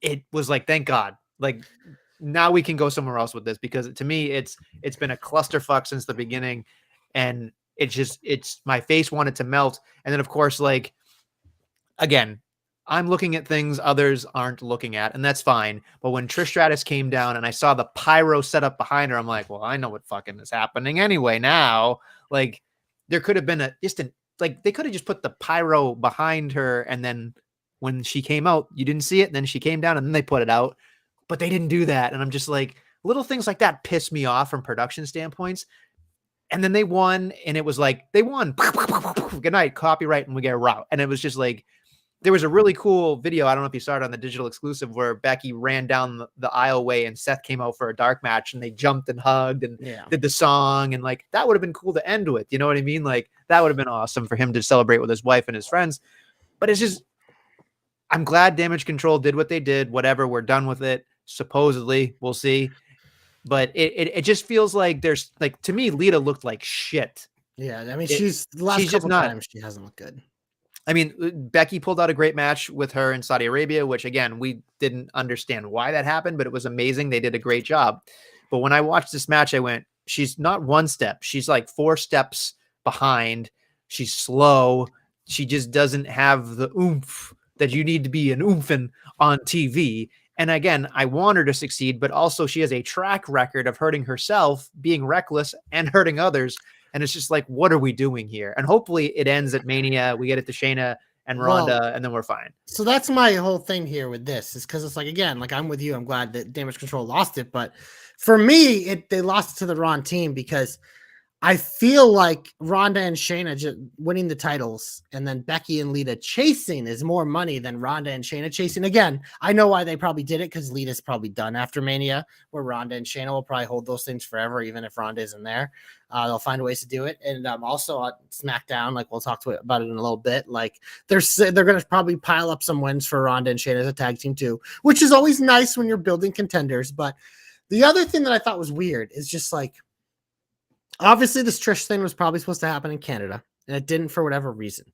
it was like, thank God, like now we can go somewhere else with this, because to me, it's been a clusterfuck since the beginning, and it's my face wanted to melt. And then of course, like, again, I'm looking at things others aren't looking at, and that's fine. But when Trish Stratus came down and I saw the pyro set up behind her, I'm like, well, I know what fucking is happening anyway now. Like, there could have been they could have just put the pyro behind her, and then when she came out, you didn't see it, and then she came down and then they put it out. But they didn't do that. And I'm just like, little things like that piss me off from production standpoints. And then they won, and it was like, they won. Good night, copyright, and we get a route. And it was just like, there was a really cool video. I don't know if you saw it on the digital exclusive, where Becky ran down the aisleway and Seth came out for a dark match, and they jumped and hugged and did the song. And like, that would have been cool to end with. You know what I mean? Like, that would have been awesome for him to celebrate with his wife and his friends. But it's just, I'm glad Damage Control did what they did. Whatever, we're done with it. Supposedly, we'll see. But it just feels like there's, like, to me, Lita looked like shit. Yeah, I mean, she's the last couple times she hasn't looked good. I mean, Becky pulled out a great match with her in Saudi Arabia, which again, we didn't understand why that happened, but it was amazing. They did a great job. But when I watched this match, I went, she's not one step. She's like 4 steps behind. She's slow. She just doesn't have the oomph that you need to be an oomphin' on TV. And again, I want her to succeed, but also she has a track record of hurting herself, being reckless, and hurting others. And it's just like, what are we doing here? And hopefully it ends at Mania. We get it to Shayna and Ronda, and then we're fine. So that's my whole thing here with this, is because it's like, again, like, I'm with you. I'm glad that Damage Control lost it. But for me, they lost it to the wrong team, because I feel like Ronda and Shayna just winning the titles and then Becky and Lita chasing is more money than Ronda and Shayna chasing. Again, I know why they probably did it because Lita's probably done after Mania, where Ronda and Shayna will probably hold those things forever, even if Ronda isn't there. They'll find ways to do it. And also on SmackDown, like we'll talk about it in a little bit. Like they're going to probably pile up some wins for Ronda and Shayna as a tag team too, which is always nice when you're building contenders. But the other thing that I thought was weird is just like, obviously this Trish thing was probably supposed to happen in Canada and it didn't for whatever reason.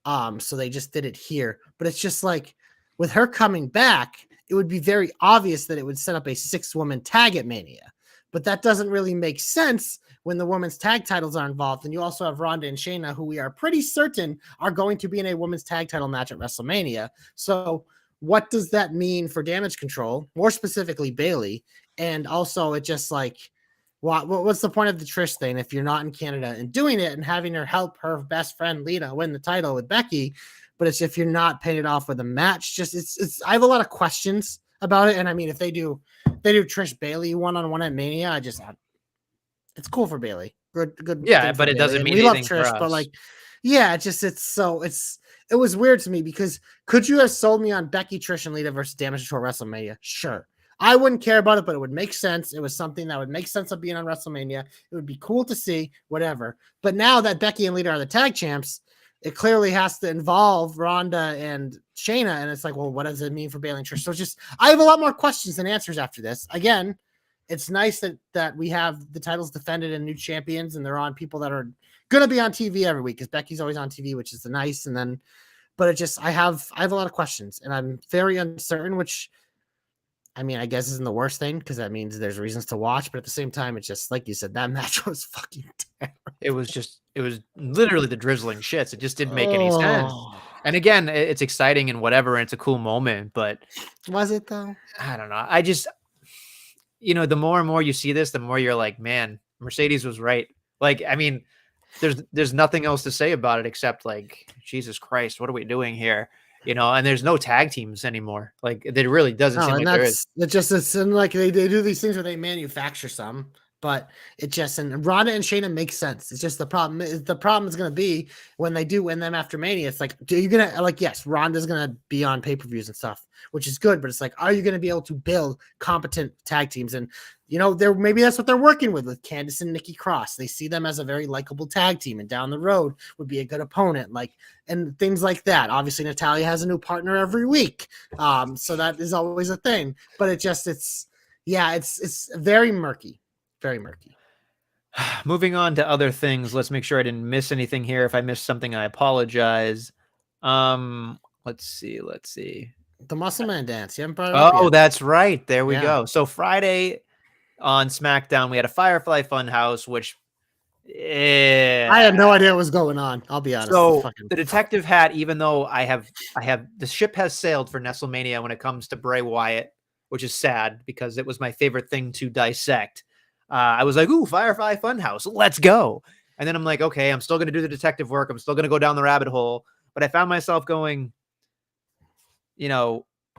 So they just did it here, but it's just like with her coming back, it would be very obvious that it would set up a 6-woman tag at Mania, but that doesn't really make sense when the women's tag titles are involved. And you also have Ronda and Shayna, who we are pretty certain are going to be in a women's tag title match at WrestleMania. So what does that mean for Damage Control, more specifically Bayley? And also it just like, what's the point of the Trish thing if you're not in Canada and doing it and having her help her best friend Lita win the title with Becky? But it's if you're not paying it off with a match, just it's. I have a lot of questions about it. And I mean, if they do Trish Bayley 1-on-1 at Mania, it's cool for Bayley. Good. Yeah, but it doesn't mean we love anything for Trish, us. but like, yeah, it was weird to me because could you have sold me on Becky, Trish, and Lita versus Damage Control WrestleMania? Sure. I wouldn't care about it, but it would make sense. It was something that would make sense of being on WrestleMania. It would be cool to see, whatever. But now that Becky and Lita are the tag champs, it clearly has to involve Ronda and Shayna. And it's like, well, what does it mean for Bayley and Trish? So it's just, I have a lot more questions than answers after this. Again, it's nice that we have the titles defended and new champions, and they're on people that are going to be on TV every week because Becky's always on TV, which is nice. And then, but it just, I have a lot of questions and I'm very uncertain, which, I mean, I guess isn't the worst thing because that means there's reasons to watch, but at the same time, it's just like you said, that match was fucking terrible. It was literally the drizzling shits. It just didn't make any sense. And again, it's exciting and whatever, and it's a cool moment, but was it though? I don't know. I just, the more and more you see this, the more you're like, man, Mercedes was right. Like, I mean, there's nothing else to say about it except like, Jesus Christ, what are we doing here? And there's no tag teams anymore. Like it really doesn't seem like there is. It's like they do these things where they manufacture some, but it just, and Ronda and Shayna makes sense. It's just the problem is going to be when they do win them after Mania. It's like, are you going to like, yes, Ronda's going to be on pay-per-views and stuff, which is good, but it's like, are you going to be able to build competent tag teams? And maybe that's what they're working with Candice and Nikki Cross. They see them as a very likable tag team, and down the road would be a good opponent, and things like that. Obviously, Natalya has a new partner every week, so that is always a thing. But it's very murky, very murky. Moving on to other things. Let's make sure I didn't miss anything here. If I missed something, I apologize. Let's see. The Muscle Man dance. You haven't brought it up yet. That's right. There we go. So Friday on SmackDown, we had a Firefly Funhouse, which I had no idea what was going on. I'll be honest. So the detective hat, even though I have the ship has sailed for Nestlemania when it comes to Bray Wyatt, which is sad because it was my favorite thing to dissect. I was like, ooh, Firefly Funhouse, let's go. And then I'm like, okay, I'm still going to do the detective work. I'm still going to go down the rabbit hole. But I found myself going,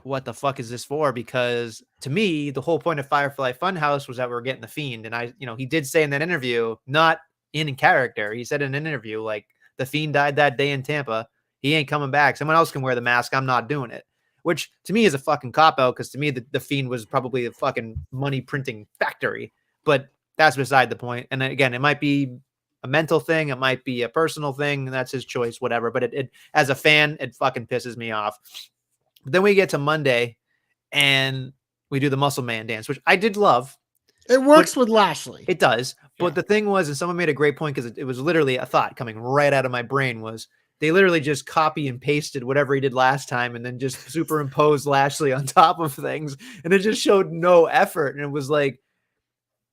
what the fuck is this for? Because to me, the whole point of Firefly Funhouse was that we're getting the Fiend. And he did say in that interview, not in character, he said in an interview, like, the Fiend died that day in Tampa. He ain't coming back. Someone else can wear the mask. I'm not doing it. Which to me is a fucking cop-out, because to me, the Fiend was probably a fucking money printing factory. But that's beside the point. And again, it might be a mental thing. It might be a personal thing. That's his choice, whatever. But it as a fan, it fucking pisses me off. But then we get to Monday and we do the Muscle Man dance, which I did love. It works with Lashley. It does. Yeah. But the thing was, and someone made a great point, because it was literally a thought coming right out of my brain, was they literally just copy and pasted whatever he did last time and then just superimposed Lashley on top of things. And it just showed no effort. And it was like,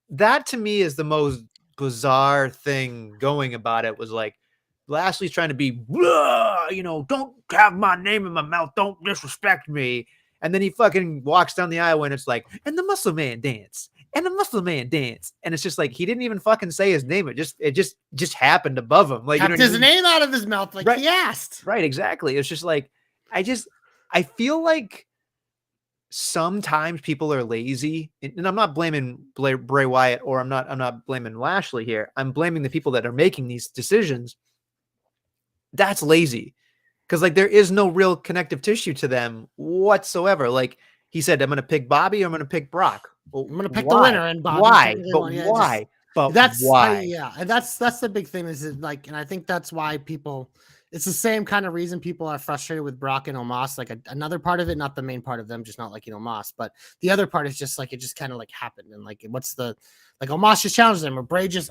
that to me is the most bizarre thing going about it, was like, Lashley's trying to be, don't have my name in my mouth. Don't disrespect me. And then he fucking walks down the aisle and it's like, and the Muscle Man dance. And the Muscle Man dance. And it's just like, he didn't even fucking say his name. It just happened above him. Like, kept his name out of his mouth, like, right, he asked. Right, exactly. It's just like, I feel like sometimes people are lazy, and I'm not blaming Bray Wyatt, or I'm not blaming Lashley here. I'm blaming the people that are making these decisions. That's lazy, because like there is no real connective tissue to them whatsoever. Like he said, I'm going to pick Bobby, or I'm going to pick Brock. Well, I'm gonna pick the why? winner, and Bobby Why? technically But won. Yeah, just why? But why? yeah, and that's the big thing is like, and I think that's why people. It's the same kind of reason people are frustrated with Brock and Omos. Like another part of it, not the main part of them, just not liking Omos, but the other part is just like it just kind of like happened, and like what's the like Omos just challenged them, or Bray just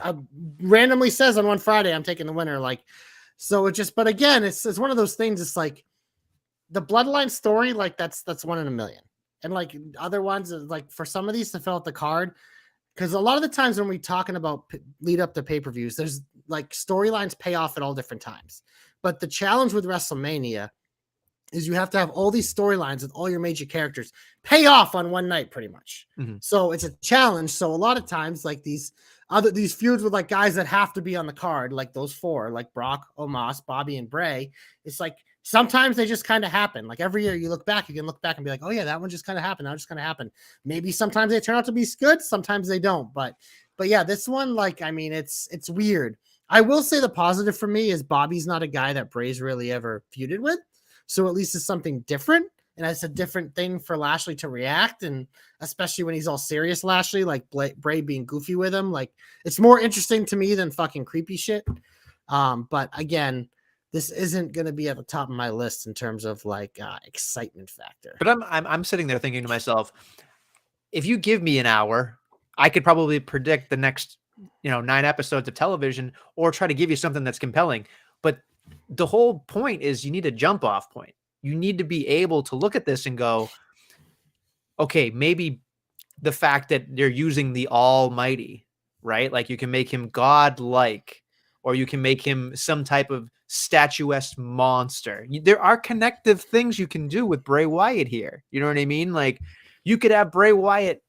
randomly says on one Friday, "I'm taking the winner." Like, so it just. But again, it's one of those things. It's like the Bloodline story, like that's one in a million, and like other ones, like for some of these to fill out the card. Because a lot of the times when we're talking about lead up to pay-per-views, there's like storylines pay off at all different times. But the challenge with WrestleMania is you have to have all these storylines with all your major characters pay off on one night pretty much. Mm-hmm. So it's a challenge. So a lot of times like these feuds with like guys that have to be on the card, like those four, like Brock, Omos, Bobby, and Bray, it's like sometimes they just kind of happen. Like every year you look back, you can look back and be like, oh yeah, that one just kind of happened. That just kind of happened. Maybe sometimes they turn out to be good. Sometimes they don't. But yeah, this one, like, I mean, it's weird. I will say the positive for me is Bobby's not a guy that Bray's really ever feuded with. So at least it's something different. And it's a different thing for Lashley to react. And especially when he's all serious, Lashley, like Bray being goofy with him, like it's more interesting to me than fucking creepy shit. But again, this isn't going to be at the top of my list in terms of like excitement factor. But I'm sitting there thinking to myself, if you give me an hour, I could probably predict the next 9 episodes of television, or try to give you something that's compelling. But the whole point is you need a jump off point. You need to be able to look at this and go, okay, maybe the fact that they're using the Almighty, right? Like you can make him godlike, or you can make him some type of statuesque monster. There are connective things you can do with Bray Wyatt here. You know what I mean? Like you could have Bray Wyatt,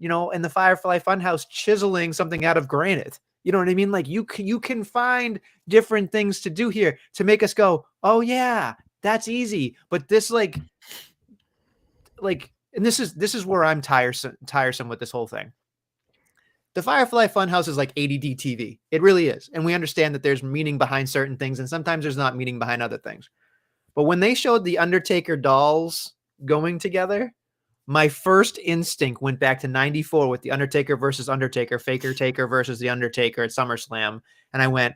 in the Firefly Funhouse chiseling something out of granite. You know what I mean? Like you can find different things to do here to make us go, oh yeah, that's easy. But this like, and this is where I'm tiresome with this whole thing. The Firefly Funhouse is like ADD TV. It really is. And we understand that there's meaning behind certain things, and sometimes there's not meaning behind other things. But when they showed the Undertaker dolls going together, my first instinct went back to 94 with the Undertaker versus Undertaker, Faker Taker versus the Undertaker at SummerSlam. And I went,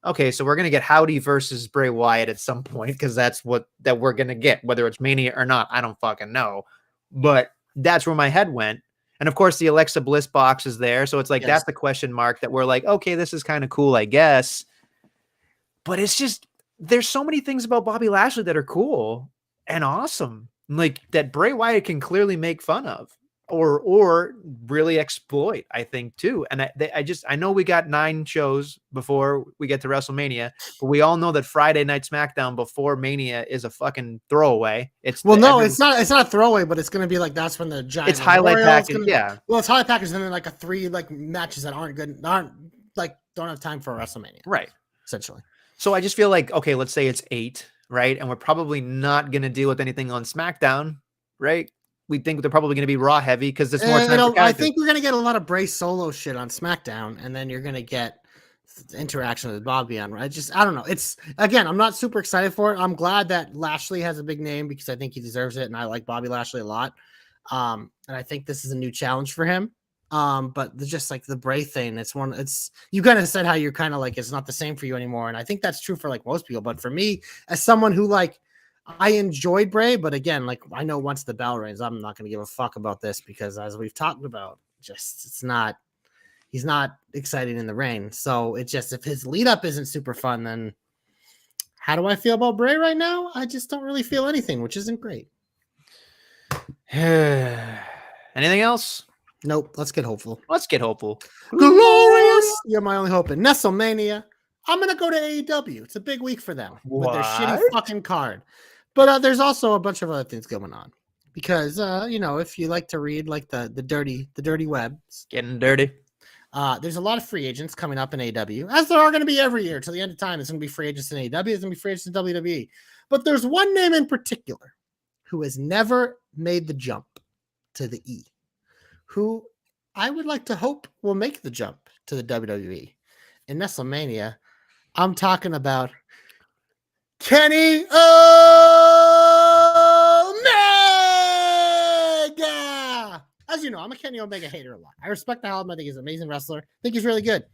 okay, so we're going to get Howdy versus Bray Wyatt at some point, because that's that we're going to get, whether it's Mania or not. I don't fucking know. But that's where my head went. And of course, the Alexa Bliss box is there. So it's like, that's the question mark that we're like, okay, this is kind of cool, I guess. But it's just, there's so many things about Bobby Lashley that are cool and awesome. Like that Bray Wyatt can clearly make fun of or really exploit, I think, too. And I know we got 9 shows before we get to WrestleMania, but we all know that Friday Night SmackDown before Mania is a fucking throwaway. It's not a throwaway, but it's going to be like, that's when the giant, it's highlight package. Yeah. Well, it's highlight package. And then like 3 like matches that aren't good, don't have time for WrestleMania. Right. Essentially. So I just feel like, okay, let's say it's 8, right? And we're probably not going to deal with anything on SmackDown, right? We think they're probably going to be Raw heavy because there's more time. I think we're going to get a lot of Bray solo shit on SmackDown, and then you're going to get interaction with Bobby on. I don't know. It's, again, I'm not super excited for it. I'm glad that Lashley has a big name because I think he deserves it, and I like Bobby Lashley a lot. And I think this is a new challenge for him. But just like the Bray thing, you kind of said how you're kind of like, it's not the same for you anymore. And I think that's true for like most people, but for me, as someone who like, I enjoyed Bray, but again, like I know once the bell rings, I'm not going to give a fuck about this because as we've talked about, he's not exciting in the ring. So it's just, if his lead up isn't super fun, then how do I feel about Bray right now? I just don't really feel anything, which isn't great. Anything else? Nope. Let's get hopeful. Glorious. You're my only hope in Nestlemania. I'm going to go to AEW. It's a big week for them with their shitty fucking card. But there's also a bunch of other things going on because, if you like to read like the dirty webs, getting dirty. There's a lot of free agents coming up in AEW, as there are going to be every year till the end of time. There's going to be free agents in AEW. There's going to be free agents in WWE. But there's one name in particular who has never made the jump. to the E, who I would like to hope will make the jump to the WWE. In Nestlemania, I'm talking about Kenny Omega. As you know, I'm a Kenny Omega hater a lot. I respect the hell out of him. I think he's an amazing wrestler. I think he's really good.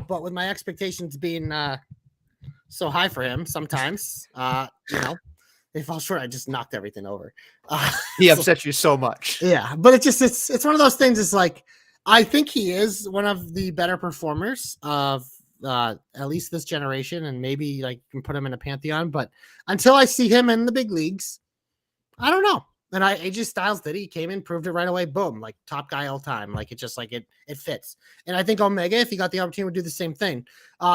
But with my expectations being so high for him, sometimes, they fall short. I just knocked everything over. He upsets you so much. Yeah, but it's one of those things. It's like I think he is one of the better performers of at least this generation, and maybe like can put him in a pantheon. But until I see him in the big leagues, I don't know. And AJ Styles did. He came in, proved it right away. Boom, like top guy all time. Like it just like it fits. And I think Omega, if he got the opportunity, would do the same thing.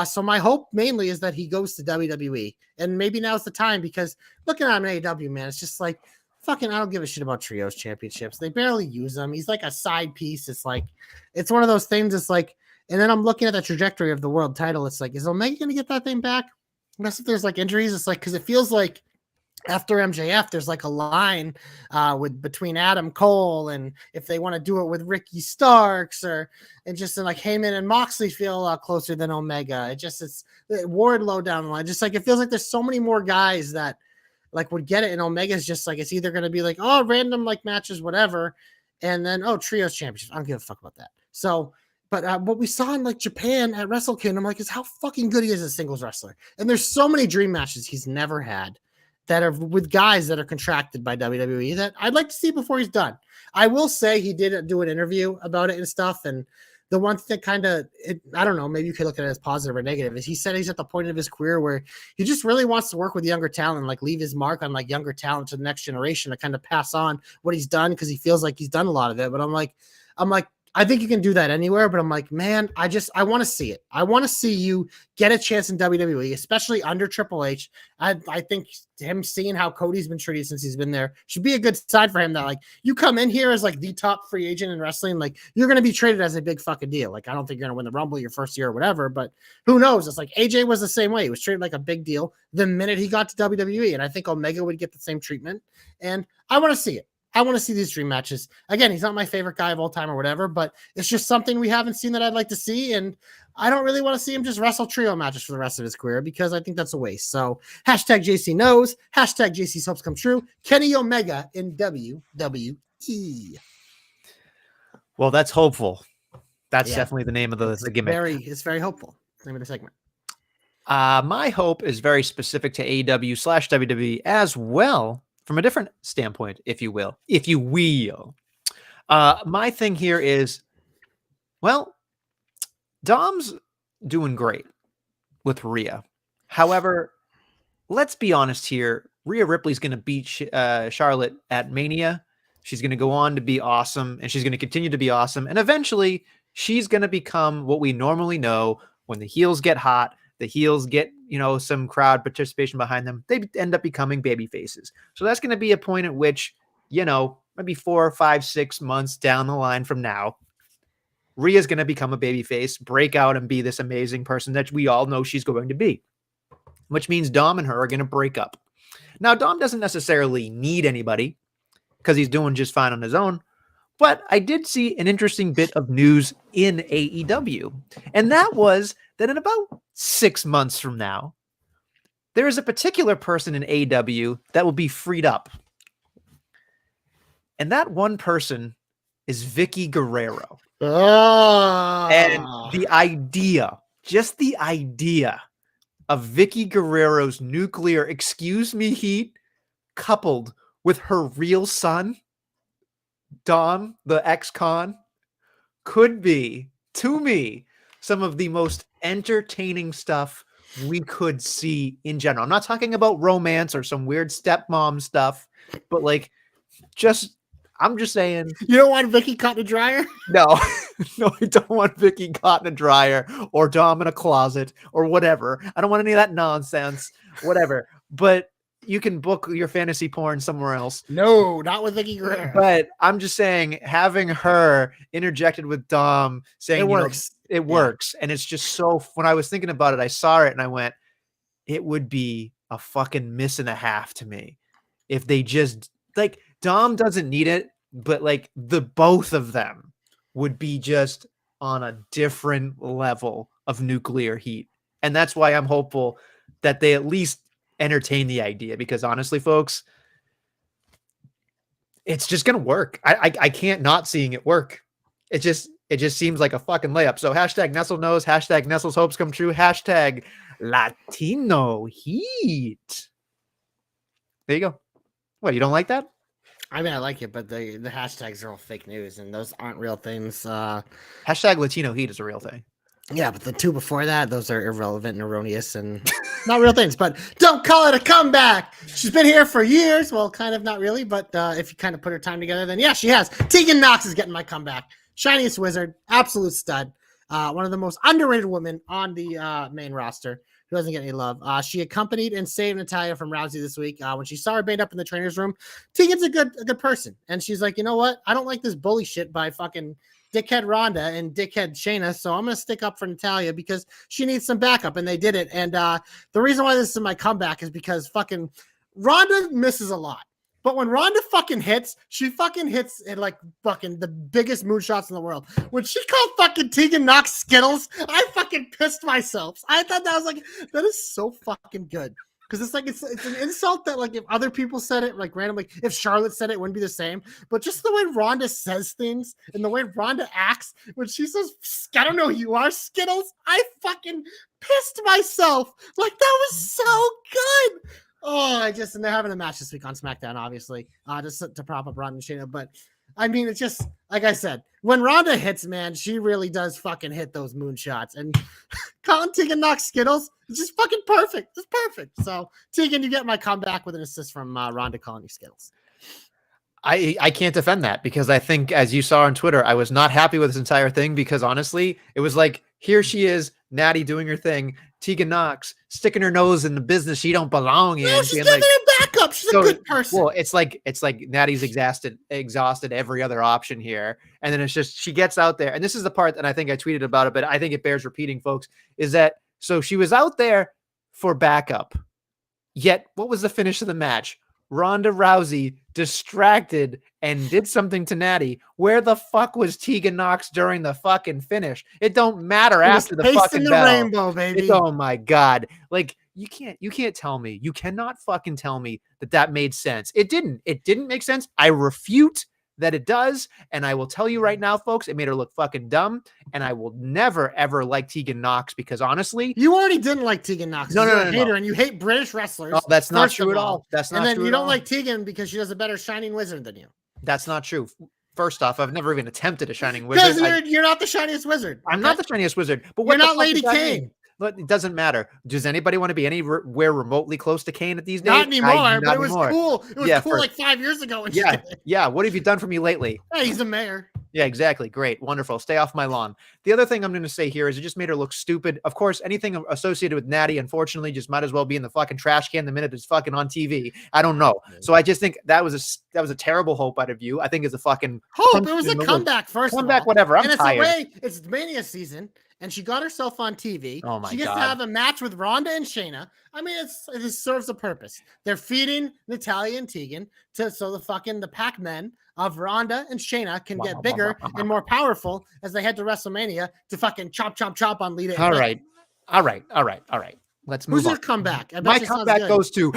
So my hope mainly is that he goes to WWE, and maybe now's the time, because looking at him in AEW, man, it's just like fucking. I don't give a shit about trios championships. They barely use them. He's like a side piece. It's like it's one of those things. It's like, and then I'm looking at the trajectory of the world title. It's like, is Omega going to get that thing back? Unless if there's like injuries, it's like because it feels like after MJF, there's like a line between Adam Cole, and if they want to do it with Ricky Starks, and just like Heyman and Moxley feel a lot closer than Omega. It's Wardlow down the line. Just like it feels like there's so many more guys that like would get it, and Omega's just like it's either going to be like random like matches, whatever, and then trios championship. I don't give a fuck about that. So. But what we saw in like Japan at Wrestle Kingdom, like, is how fucking good he is as a singles wrestler. And there's so many dream matches he's never had that are with guys that are contracted by WWE that I'd like to see before he's done. I will say he did do an interview about it and stuff. And the one thing I don't know, maybe you could look at it as positive or negative, is he said he's at the point of his career where he just really wants to work with younger talent, like leave his mark on like younger talent to the next generation to kind of pass on what he's done, because he feels like he's done a lot of it. But I'm like, I think you can do that anywhere, but I'm like, man, I want to see it. I want to see you get a chance in WWE, especially under Triple H. I think him seeing how Cody's been treated since he's been there should be a good sign for him that like you come in here as like the top free agent in wrestling, like you're going to be treated as a big fucking deal. Like I don't think you're going to win the Rumble your first year or whatever, but who knows? It's like AJ was the same way. He was treated like a big deal the minute he got to WWE, and I think Omega would get the same treatment, and I want to see it. I want to see these dream matches. Again, he's not my favorite guy of all time or whatever, but it's just something we haven't seen that I'd like to see. And I don't really want to see him just wrestle trio matches for the rest of his career, because I think that's a waste. So hashtag JC knows, hashtag JC's hopes come true. Kenny Omega in WWE. Well, that's hopeful. That's definitely the name of the gimmick. It's very hopeful. Name of the segment. My hope is very specific to AEW/WWE as well, from a different standpoint, if you will. My thing here is, well, Dom's doing great with Rhea. However, let's be honest here. Rhea Ripley's going to beat Charlotte at Mania. She's going to go on to be awesome, and she's going to continue to be awesome. And eventually, she's going to become what we normally know when the heels get hot. The heels get, some crowd participation behind them. They end up becoming baby faces. So that's going to be a point at which, maybe 4, 5, 6 months down the line from now, Rhea's going to become a baby face, break out, and be this amazing person that we all know she's going to be, which means Dom and her are going to break up. Now, Dom doesn't necessarily need anybody because he's doing just fine on his own. But I did see an interesting bit of news in AEW, and that was that in about 6 months from now, there is a particular person in AEW that will be freed up. And that one person is Vicky Guerrero. And the idea, just the idea of Vicky Guerrero's nuclear, heat, coupled with her real son, Dom, the ex-con, could be, to me, some of the most entertaining stuff we could see in general. I'm not talking about romance or some weird stepmom stuff, but I'm just saying. You don't want Vicky caught in a dryer? No, I don't want Vicky caught in a dryer or Dom in a closet or whatever. I don't want any of that nonsense, whatever. But you can book your fantasy porn somewhere else. No, not with Vicky Guerrero. But I'm just saying, having her interjected with Dom saying it works. It works. And it's just so, when I was thinking about it, I saw it and I went, it would be a fucking miss and a half to me if they just, like, Dom doesn't need it. but like the both of them would be just on a different level of nuclear heat. And that's why I'm hopeful that they at least entertain the idea, because honestly, folks, it's just gonna work. I can't not seeing it work. It just seems like a fucking layup. So hashtag Nestle knows, hashtag Nestle's hopes come true, hashtag Latino heat. There you go. What, you don't like that? I mean, I like it, but the hashtags are all fake news, and those aren't real things. Hashtag Latino heat is a real thing. Yeah, but the two before that, those are irrelevant and erroneous and not real things. But don't call it a comeback. She's been here for years. Well, kind of not really, but if you kind of put her time together, then yeah, she has. Tegan Knox is getting my comeback. Shiniest wizard, absolute stud. One of the most underrated women on the main roster who doesn't get any love. She accompanied and saved Natalya from Rousey this week. When she saw her banged up in the trainer's room, Tegan's a good person. And she's like, you know what? I don't like this bully shit by fucking dickhead Ronda and dickhead Shayna, so I'm going to stick up for Natalya because she needs some backup, and they did it. And the reason why this is my comeback is because fucking Ronda misses a lot. But when Ronda fucking hits, she fucking hits in like fucking the biggest moonshots in the world. When she called fucking Tegan Knox Skittles, I fucking pissed myself. I thought that was like, that is so fucking good. Because it's like, it's an insult that like if other people said it, like randomly, if Charlotte said it, it wouldn't be the same. But just the way Ronda says things and the way Ronda acts, when she says, I don't know who you are, Skittles, I fucking pissed myself. Like, that was so good. Oh, and they're having a match this week on SmackDown, obviously, just to prop up Ronda and Shayna. But I mean, it's just like I said, when Ronda hits, man, she really does fucking hit those moonshots. And calling Tegan Knox Skittles is just fucking perfect. It's perfect. So, Tegan, you get my comeback with an assist from Ronda calling you Skittles. I can't defend that because I think, as you saw on Twitter, I was not happy with this entire thing because honestly, it was like, here she is, Natty doing her thing, Tegan Knox sticking her nose in the business she don't belong in. No, she's giving it back up. She's a good person. Well, it's like Natty's exhausted every other option here. And then it's just, she gets out there. And this is the part that I think I tweeted about it, but I think it bears repeating, folks, is that, so she was out there for backup. Yet, what was the finish of the match? Ronda Rousey distracted and did something to Natty. Where the fuck was Tegan Knox during the fucking finish? It don't matter after the fucking bell. Rainbow, baby. Oh my God. Like, you can't tell me. You cannot fucking tell me that made sense. It didn't make sense. I refute that it does. And I will tell you right now, folks, it made her look fucking dumb. And I will never, ever like Tegan Knox because honestly, you already didn't like Tegan Knox. No, you're a hater and you hate British wrestlers. Oh, that's not true at all. That's not true. And then you don't like Tegan because she does a better Shining Wizard than you. That's not true. First off, I've never even attempted a Shining Wizard. Because you're not the shiniest wizard. I'm not the shiniest wizard. But you're not Lady Kane. But it doesn't matter. Does anybody want to be anywhere remotely close to Kane at these days? Not anymore, but it was cool. It was cool like 5 years ago. Yeah. What have you done for me lately? Hey, he's a mayor. Yeah, exactly. Great. Wonderful. Stay off my lawn. The other thing I'm going to say here is it just made her look stupid. Of course, anything associated with Natty, unfortunately, just might as well be in the fucking trash can the minute it's fucking on TV. I don't know. So I just think that was a terrible hope out of you. I think it's a fucking hope. It was a comeback first. Comeback, whatever. I'm tired. It's Mania season. And she got herself on TV. Oh my God. She gets to have a match with Ronda and Shayna. I mean, it serves a purpose. They're feeding Natalya and Tegan so the Pac-Men of Ronda and Shayna can get bigger and more powerful as they head to WrestleMania to fucking chop on Lita. All right. Let's move on. Who's your comeback? My comeback goes to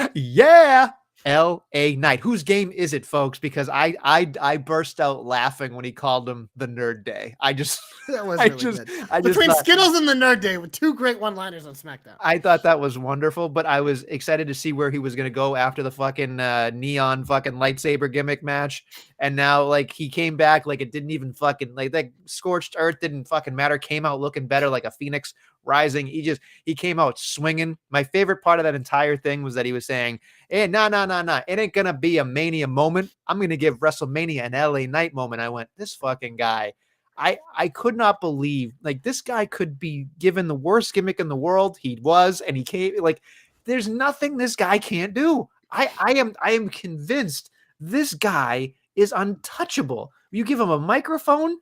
LA Knight. Whose game is it, folks? Because I burst out laughing when he called him the Nerd Day. That was really good. Between Skittles and the Nerd Day with two great one-liners on SmackDown. I thought that was wonderful, but I was excited to see where he was going to go after the fucking neon fucking lightsaber gimmick match. And now, like, he came back like it didn't even fucking, like, that scorched earth didn't fucking matter. Came out looking better like a phoenix rising. He came out swinging. My favorite part of that entire thing was that he was saying, hey, no. It ain't going to be a Mania moment. I'm going to give WrestleMania an LA Knight moment. I went, this fucking guy. I could not believe, like, this guy could be given the worst gimmick in the world. He was, and he came, like, there's nothing this guy can't do. I am convinced this guy is untouchable. You give him a microphone,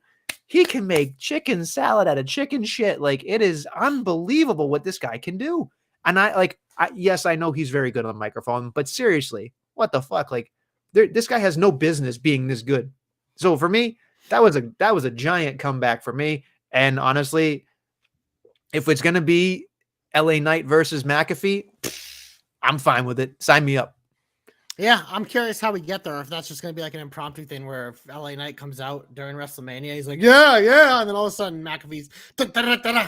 he can make chicken salad out of chicken shit. Like, it is unbelievable what this guy can do. And yes, I know he's very good on the microphone, but seriously, what the fuck? Like, this guy has no business being this good. So for me, that was a giant comeback for me. And honestly, if it's gonna be LA Knight versus McAfee, I'm fine with it. Sign me up. Yeah, I'm curious how we get there. If that's just going to be like an impromptu thing where if LA Knight comes out during WrestleMania, he's like, yeah, yeah. And then all of a sudden McAfee's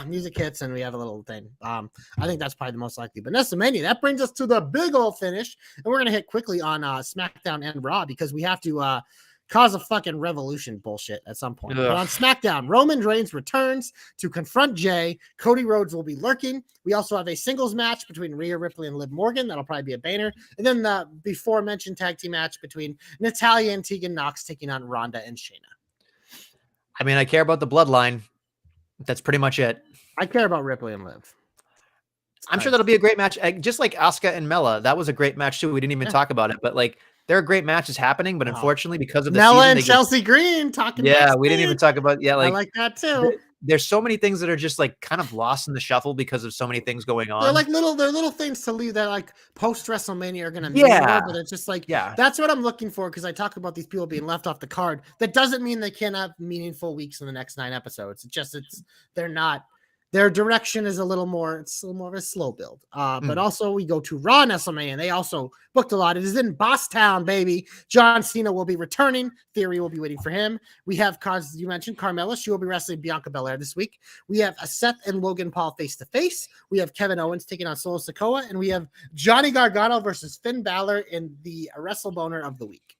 music hits and we have a little thing. I think that's probably the most likely. But Nestlemania, that brings us to the big old finish. And we're going to hit quickly on SmackDown and Raw because we have to cause a fucking revolution bullshit at some point. Ugh. But on SmackDown, Roman Reigns returns to confront Jay. Cody Rhodes will be lurking. We also have a singles match between Rhea Ripley and Liv Morgan. That'll probably be a banner. And then the before mentioned tag team match between Natalya and Tegan Nox taking on Ronda and Shayna. I mean, I care about the bloodline. That's pretty much it. I care about Ripley and Liv. I'm sure that'll be a great match. Just like Asuka and Mella. That was a great match too. We didn't even talk about it, but like, there are great matches happening, but unfortunately, because of the Mella season, and Chelsea Green talking. Yeah, we didn't even talk about. Yeah, I like that too. There's so many things that are just like kind of lost in the shuffle because of so many things going on. They're like little things to leave that like post WrestleMania are gonna mean more, but it's just like that's what I'm looking for because I talk about these people being left off the card. That doesn't mean they can't have meaningful weeks in the next 9 episodes. They're not. Their direction is a little more, it's a little more of a slow build. But also we go to Raw Nestlemania, and they also booked a lot. It is in Bosstown, baby. John Cena will be returning. Theory will be waiting for him. We have, as you mentioned, Carmella. She will be wrestling Bianca Belair this week. We have Seth and Logan Paul face-to-face. We have Kevin Owens taking on Solo Sikoa. And we have Johnny Gargano versus Finn Balor in the WrestleBoner of the week.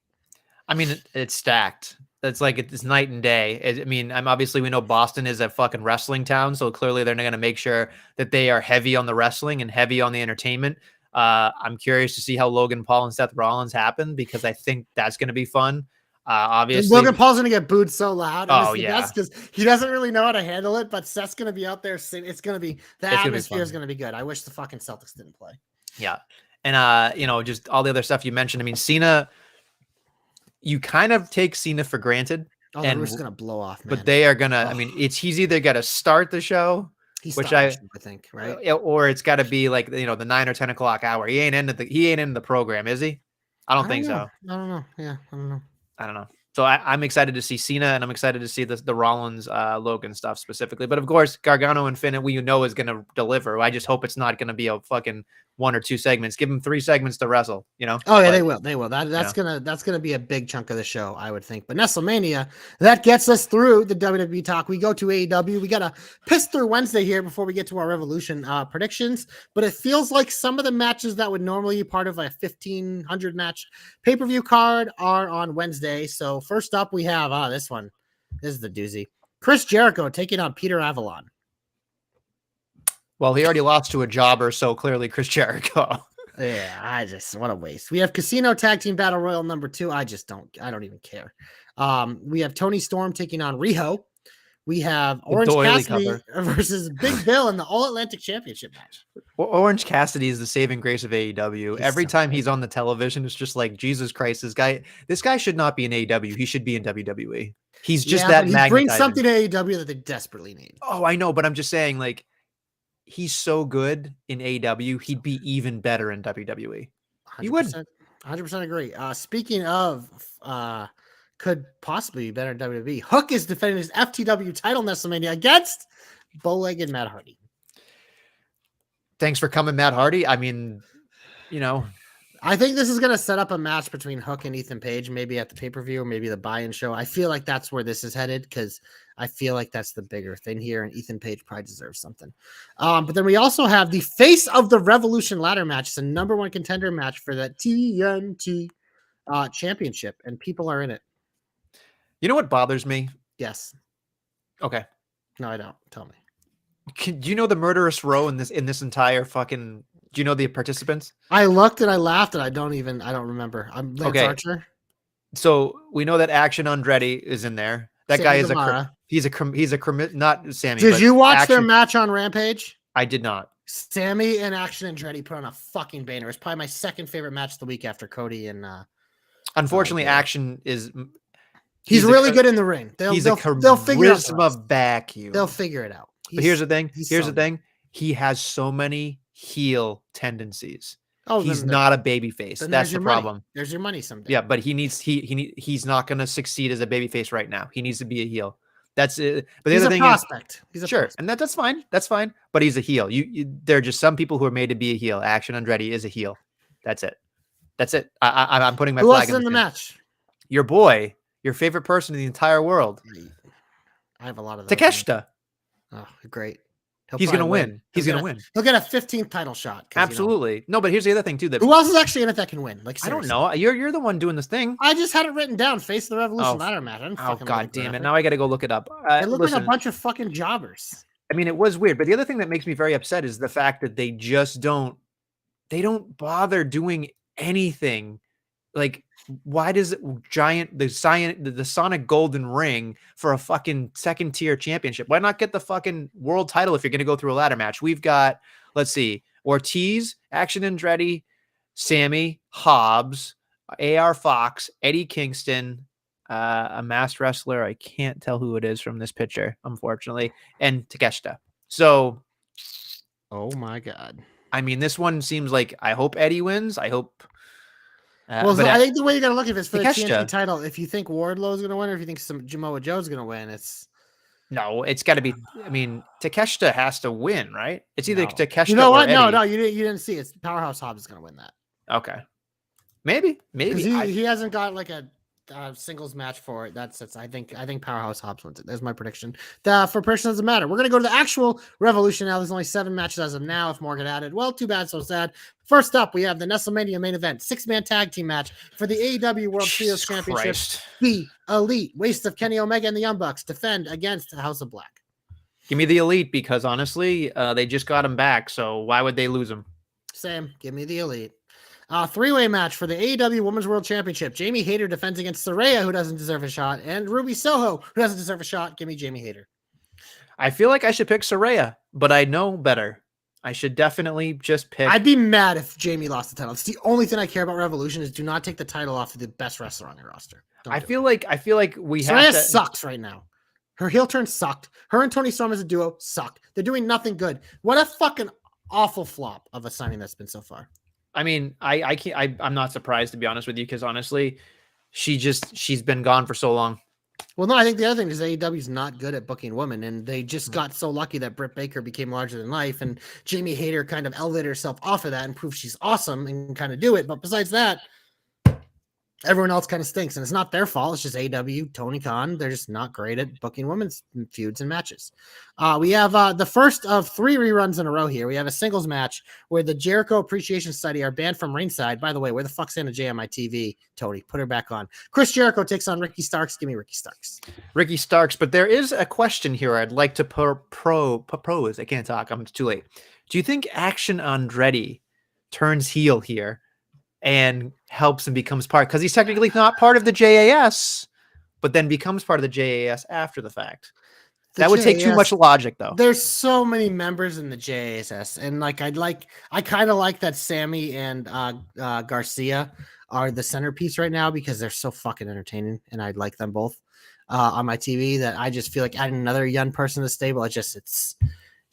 I mean, it's stacked. That's like it's night and day. I mean, we know Boston is a fucking wrestling town, so clearly they're going to make sure that they are heavy on the wrestling and heavy on the entertainment. I'm curious to see how Logan Paul and Seth Rollins happen because I think that's going to be fun. Obviously, Logan Paul's going to get booed so loud. Oh yeah, because he doesn't really know how to handle it. But Seth's going to be out there. It's going to be atmosphere is going to be good. I wish the fucking Celtics didn't play. Yeah, and just all the other stuff you mentioned. I mean, Cena. You kind of take Cena for granted. Oh, and we're just gonna blow off, man. But they are gonna. I mean, he's either got to start the show, which I think, right, or it's got to be like the 9 or 10 o'clock hour. He ain't into the program, is he? I don't think so. I don't know. Yeah, I don't know. So I'm excited to see Cena, and I'm excited to see the Rollins Logan stuff specifically. But of course, Gargano and Finn, we know is going to deliver. I just hope it's not going to be a fucking 1 or 2 segments. Give them 3 segments to wrestle. Oh yeah, they will. That's gonna be a big chunk of the show, I would think. But Nestlemania, that gets us through the WWE talk. We go to AEW. We gotta piss through Wednesday here before we get to our Revolution predictions. But it feels like some of the matches that would normally be part of a 1,500 match pay-per-view card are on Wednesday. So first up, we have this one. This is the doozy. Chris Jericho taking on Peter Avalon. Well, he already lost to a jobber, so clearly Chris Jericho. Yeah, what a waste. We have Casino Tag Team Battle Royal number 2. I don't even care. We have Tony Storm taking on Riho. We have Orange Cassidy versus Big Bill in the All Atlantic Championship match. Orange Cassidy is the saving grace of AEW. Every time he's on the television, it's just like, Jesus Christ, this guy should not be in AEW. He should be in WWE. He's just that magnetizing. He brings something to AEW that they desperately need. Oh, I know, but I'm just saying, like, he's so good in AEW, he'd be even better in WWE. He would. 100% agree. Speaking of could possibly be better in WWE, Hook is defending his FTW title Nestlemania against Bowleg and Matt Hardy. Thanks for coming, Matt Hardy. I mean, I think this is going to set up a match between Hook and Ethan Page, maybe at the pay-per-view or maybe the buy-in show. I feel like that's where this is headed because I feel like that's the bigger thing here, and Ethan Page probably deserves something. But then we also have the Face of the Revolution ladder match. It's a number 1 contender match for that TNT championship, and people are in it. You know what bothers me? Yes. Okay. No, I don't. Tell me. Do you know the murderous row in this entire fucking? Do you know the participants? I looked and I laughed and I don't remember. I'm Lance Archer. So we know that Action Andretti is in there. That Sammy guy is Guevara. not Sammy. Did you watch their match on Rampage? I did not. Sammy and Action Andretti put on a fucking banner. It's probably my second favorite match of the week after Cody and. Unfortunately, Action is. He's really good in the ring. They'll figure it out. Vacuum. They'll figure it out. But here's the thing. He has so many heel tendencies. Oh, He's not a baby face. then That's there's the your money. problem. There's your money someday. Yeah, but he's not going to succeed as a baby face right now. He needs to be a heel. That's it. But the He's other a thing prospect. is, sure, and that's fine. That's fine. But he's a heel. There are just some people who are made to be a heel. Action Andretti is a heel. That's it. That's it. I'm putting my Who flag else is in the sand. match? Your boy, your favorite person in the entire world, I have a lot of those. Takeshita. Oh, great. He's going to win. He's going to win. He'll get a 15th title shot. Absolutely. No, but here's the other thing too. That who else is actually in it that can win? Like, seriously. I don't know. You're the one doing this thing. I just had it written down. Face of the Revolution ladder match. Oh god damn it! Now I got to go look it up. It looked like a bunch of fucking jobbers. I mean, it was weird. But the other thing that makes me very upset is the fact that they just don't bother doing anything. Like, why does the Sonic Golden Ring for a fucking second tier championship? Why not get the fucking world title if you're going to go through a ladder match? We've got, let's see, Ortiz, Action Andretti, Sammy, Hobbs, AR Fox, Eddie Kingston, a masked wrestler. I can't tell who it is from this picture, unfortunately, and Takeshita. So, oh my god. I mean, this one seems like, I hope Eddie wins. I hope. Well, I think the way you got to look at it is for Takeshita, the TNT title. If you think Wardlow is going to win, or if you think Samoa Joe's going to win, it's got to be. I mean, Takeshita has to win, right? It's either Takeshita. You know what? Or Eddie. No, you didn't see it. It's Powerhouse Hobbs is going to win that. Okay, maybe he hasn't got like a singles match for it. I think Powerhouse Hobbs wins it. There's my prediction. For prediction doesn't matter. We're gonna go to the actual Revolution now. There's only 7 matches as of now. If more get added, well, too bad, so sad. First up, we have the Nestlemania main event 6-man tag team match for the AEW World Trios Championship. The Elite, Waste of Kenny Omega and the Young Bucks defend against the House of Black. Give me the Elite because honestly, they just got him back. So why would they lose him? Sam, give me the Elite. 3-way match for the AEW Women's World Championship. Jamie Hayter defends against Saraya, who doesn't deserve a shot, and Ruby Soho, who doesn't deserve a shot. Give me Jamie Hayter. I feel like I should pick Saraya, but I know better. I should definitely just pick. I'd be mad if Jamie lost the title. It's the only thing I care about Revolution is do not take the title off of the best wrestler on your roster. I feel like we Saraya have to. Sucks right now. Her heel turn sucked. Her and Toni Storm as a duo sucked. They're doing nothing good. What a fucking awful flop of a signing that's been so far. I mean, I'm not surprised, to be honest with you, because honestly, she's been gone for so long. Well, no, I think the other thing is AEW is not good at booking women, and they just got so lucky that Britt Baker became larger than life, and Jamie Hayter kind of elevated herself off of that and proved she's awesome and can kind of do it. But besides that, everyone else kind of stinks, and it's not their fault. It's just AEW, Tony Khan. They're just not great at booking women's feuds and matches. We have the first of 3 reruns in a row here. We have a singles match where the Jericho Appreciation Society are banned from ringside. By the way, where the fuck's Anna Jay on my TV? Tony, put her back on. Chris Jericho takes on Ricky Starks. Give me Ricky Starks. Ricky Starks, but there is a question here I'd like to propose. I can't talk. I'm too late. Do you think Action Andretti turns heel here and helps and becomes part, because he's technically not part of the JAS, but then becomes part of the JAS after the fact? That would take too much logic, though. There's so many members in the JAS, and I kind of like that Sammy and Garcia are the centerpiece right now because they're so fucking entertaining, and I like them both on my TV. That I just feel like adding another young person to the stable, it's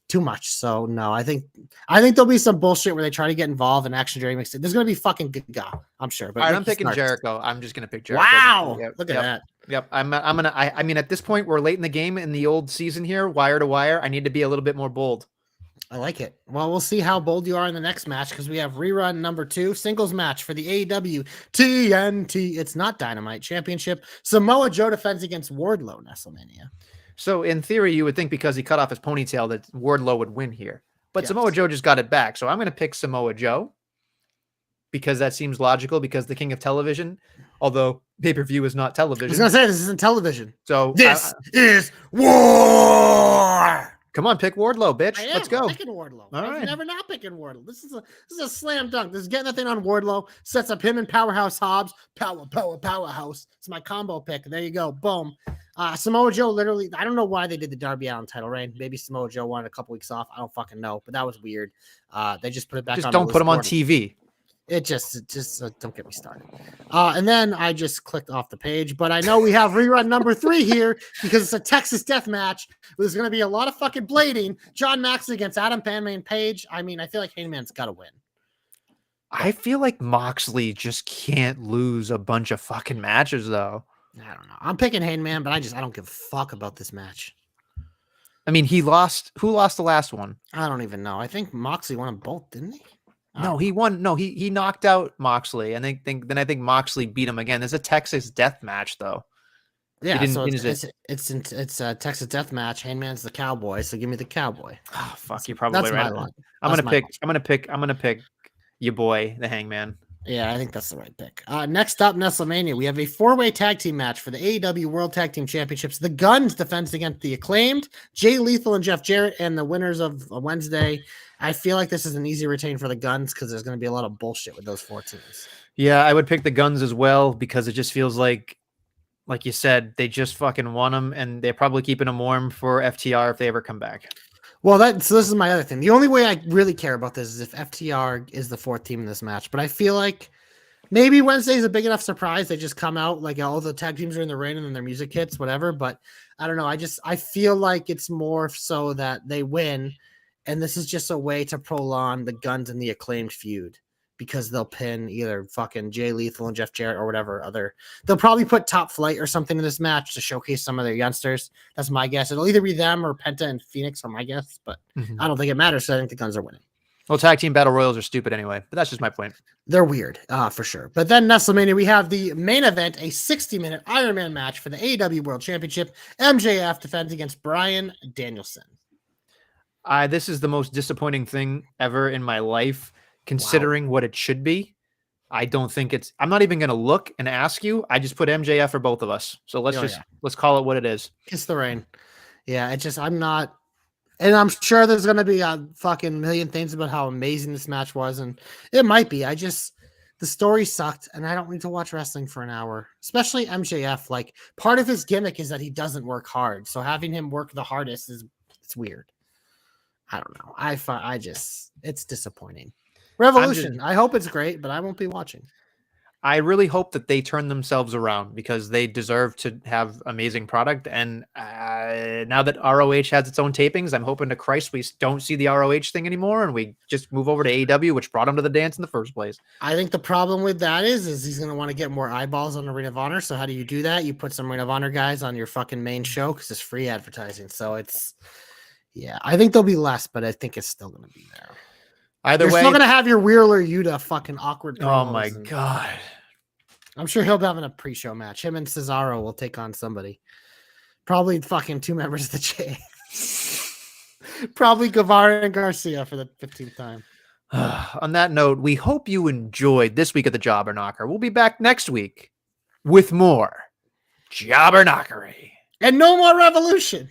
too much. So no, I think there'll be some bullshit where they try to get involved and Action Jerry mixed it. There's gonna be fucking Gaga, I'm sure. But all right, I'm picking Jericho. I'm just gonna pick Jericho. Wow, look at that. Yep. I mean, at this point, we're late in the game in the old season here, wire to wire. I need to be a little bit more bold. I like it. Well, we'll see how bold you are in the next match because we have rerun number 2, singles match for the AEW TNT. It's not Dynamite Championship. Samoa Joe defends against Wardlow. Nestlemania. So in theory, you would think because he cut off his ponytail that Wardlow would win here. But yes. Samoa Joe just got it back. So I'm going to pick Samoa Joe because that seems logical because the king of television, although pay-per-view is not television. I was going to say, this isn't television. So this is war. Come on, pick Wardlow, bitch. Let's go. I'm picking Wardlow. All right. Never not picking Wardlow. This is a slam dunk. This is getting that thing on Wardlow. Sets up him and Powerhouse Hobbs. Powerhouse. It's my combo pick. There you go. Boom. Samoa Joe literally, I don't know why they did the Darby Allin title reign. Maybe Samoa Joe wanted a couple weeks off. I don't fucking know, but that was weird. They just put it back on. Just don't put him on TV. It just don't get me started. And then I just clicked off the page, but I know we have rerun number 3 here because it's a Texas death match. There's going to be a lot of fucking blading. John Maxley against Adam Panman Page. I mean, I feel like Hangman's got to win. I feel like Moxley just can't lose a bunch of fucking matches though. I don't know. I'm picking Hangman, but I don't give a fuck about this match. I mean, he lost. Who lost the last one? I don't even know. I think Moxley won them both, didn't he? No, he won. No, he knocked out Moxley, and I think Moxley beat him again. There's a Texas death match though. Yeah, so it's a Texas death match. Hangman's the cowboy, so give me the cowboy. Oh, fuck, you're probably right. My line. I'm gonna pick your boy, the Hangman. Yeah, I think that's the right pick. Next up, Nestlemania. We have a 4-way tag team match for the AEW World Tag Team Championships. The Guns defends against the Acclaimed, Jay Lethal and Jeff Jarrett, and the winners of Wednesday. I feel like this is an easy retain for the Guns because there's going to be a lot of bullshit with those 4 teams. Yeah, I would pick the Guns as well because it just feels like you said, they just fucking won them, and they're probably keeping them warm for FTR if they ever come back. Well, so this is my other thing. The only way I really care about this is if FTR is the 4th team in this match. But I feel like maybe Wednesday is a big enough surprise. They just come out like all the tag teams are in the ring and then their music hits, whatever. But I don't know. I feel like it's more so that they win, and this is just a way to prolong the Guns and the Acclaimed feud because they'll pin either fucking Jay Lethal and Jeff Jarrett or whatever other. They'll probably put Top Flight or something in this match to showcase some of their youngsters. That's my guess. It'll either be them or Penta and Phoenix are my guess, but I don't think it matters. So I think the Guns are winning. Well, tag team battle royals are stupid anyway, but that's just my point. They're weird, for sure. But then Nestlemania, we have the main event, a 60-minute Iron Man match for the AEW World Championship. MJF defends against Bryan Danielson. This is the most disappointing thing ever in my life, considering what it should be. I don't think I'm not even going to look and ask you. I just put MJF for both of us. So let's call it what it is. Kiss the rain. Yeah, I'm not. And I'm sure there's going to be a fucking million things about how amazing this match was. And it might be. The story sucked. And I don't need to watch wrestling for an hour, especially MJF. Like, part of his gimmick is that he doesn't work hard. So having him work the hardest it's weird. I don't know. It's disappointing. Revolution. I hope it's great, but I won't be watching. I really hope that they turn themselves around because they deserve to have amazing product. And now that ROH has its own tapings, I'm hoping to Christ we don't see the ROH thing anymore and we just move over to AEW, which brought them to the dance in the first place. I think the problem with that is he's going to want to get more eyeballs on the Ring of Honor. So how do you do that? You put some Ring of Honor guys on your fucking main show because it's free advertising. So I think there'll be less, but I think it's still going to be there. Either way, you're still gonna have your Wheeler Yuta fucking awkward. Oh my god! I'm sure he'll be having a pre-show match. Him and Cesaro will take on somebody. Probably fucking 2 members of the J. Probably Guevara and Garcia for the 15th time. On that note, we hope you enjoyed this week of the Jobber Knocker. We'll be back next week with more Jobber Knockery and no more Revolution.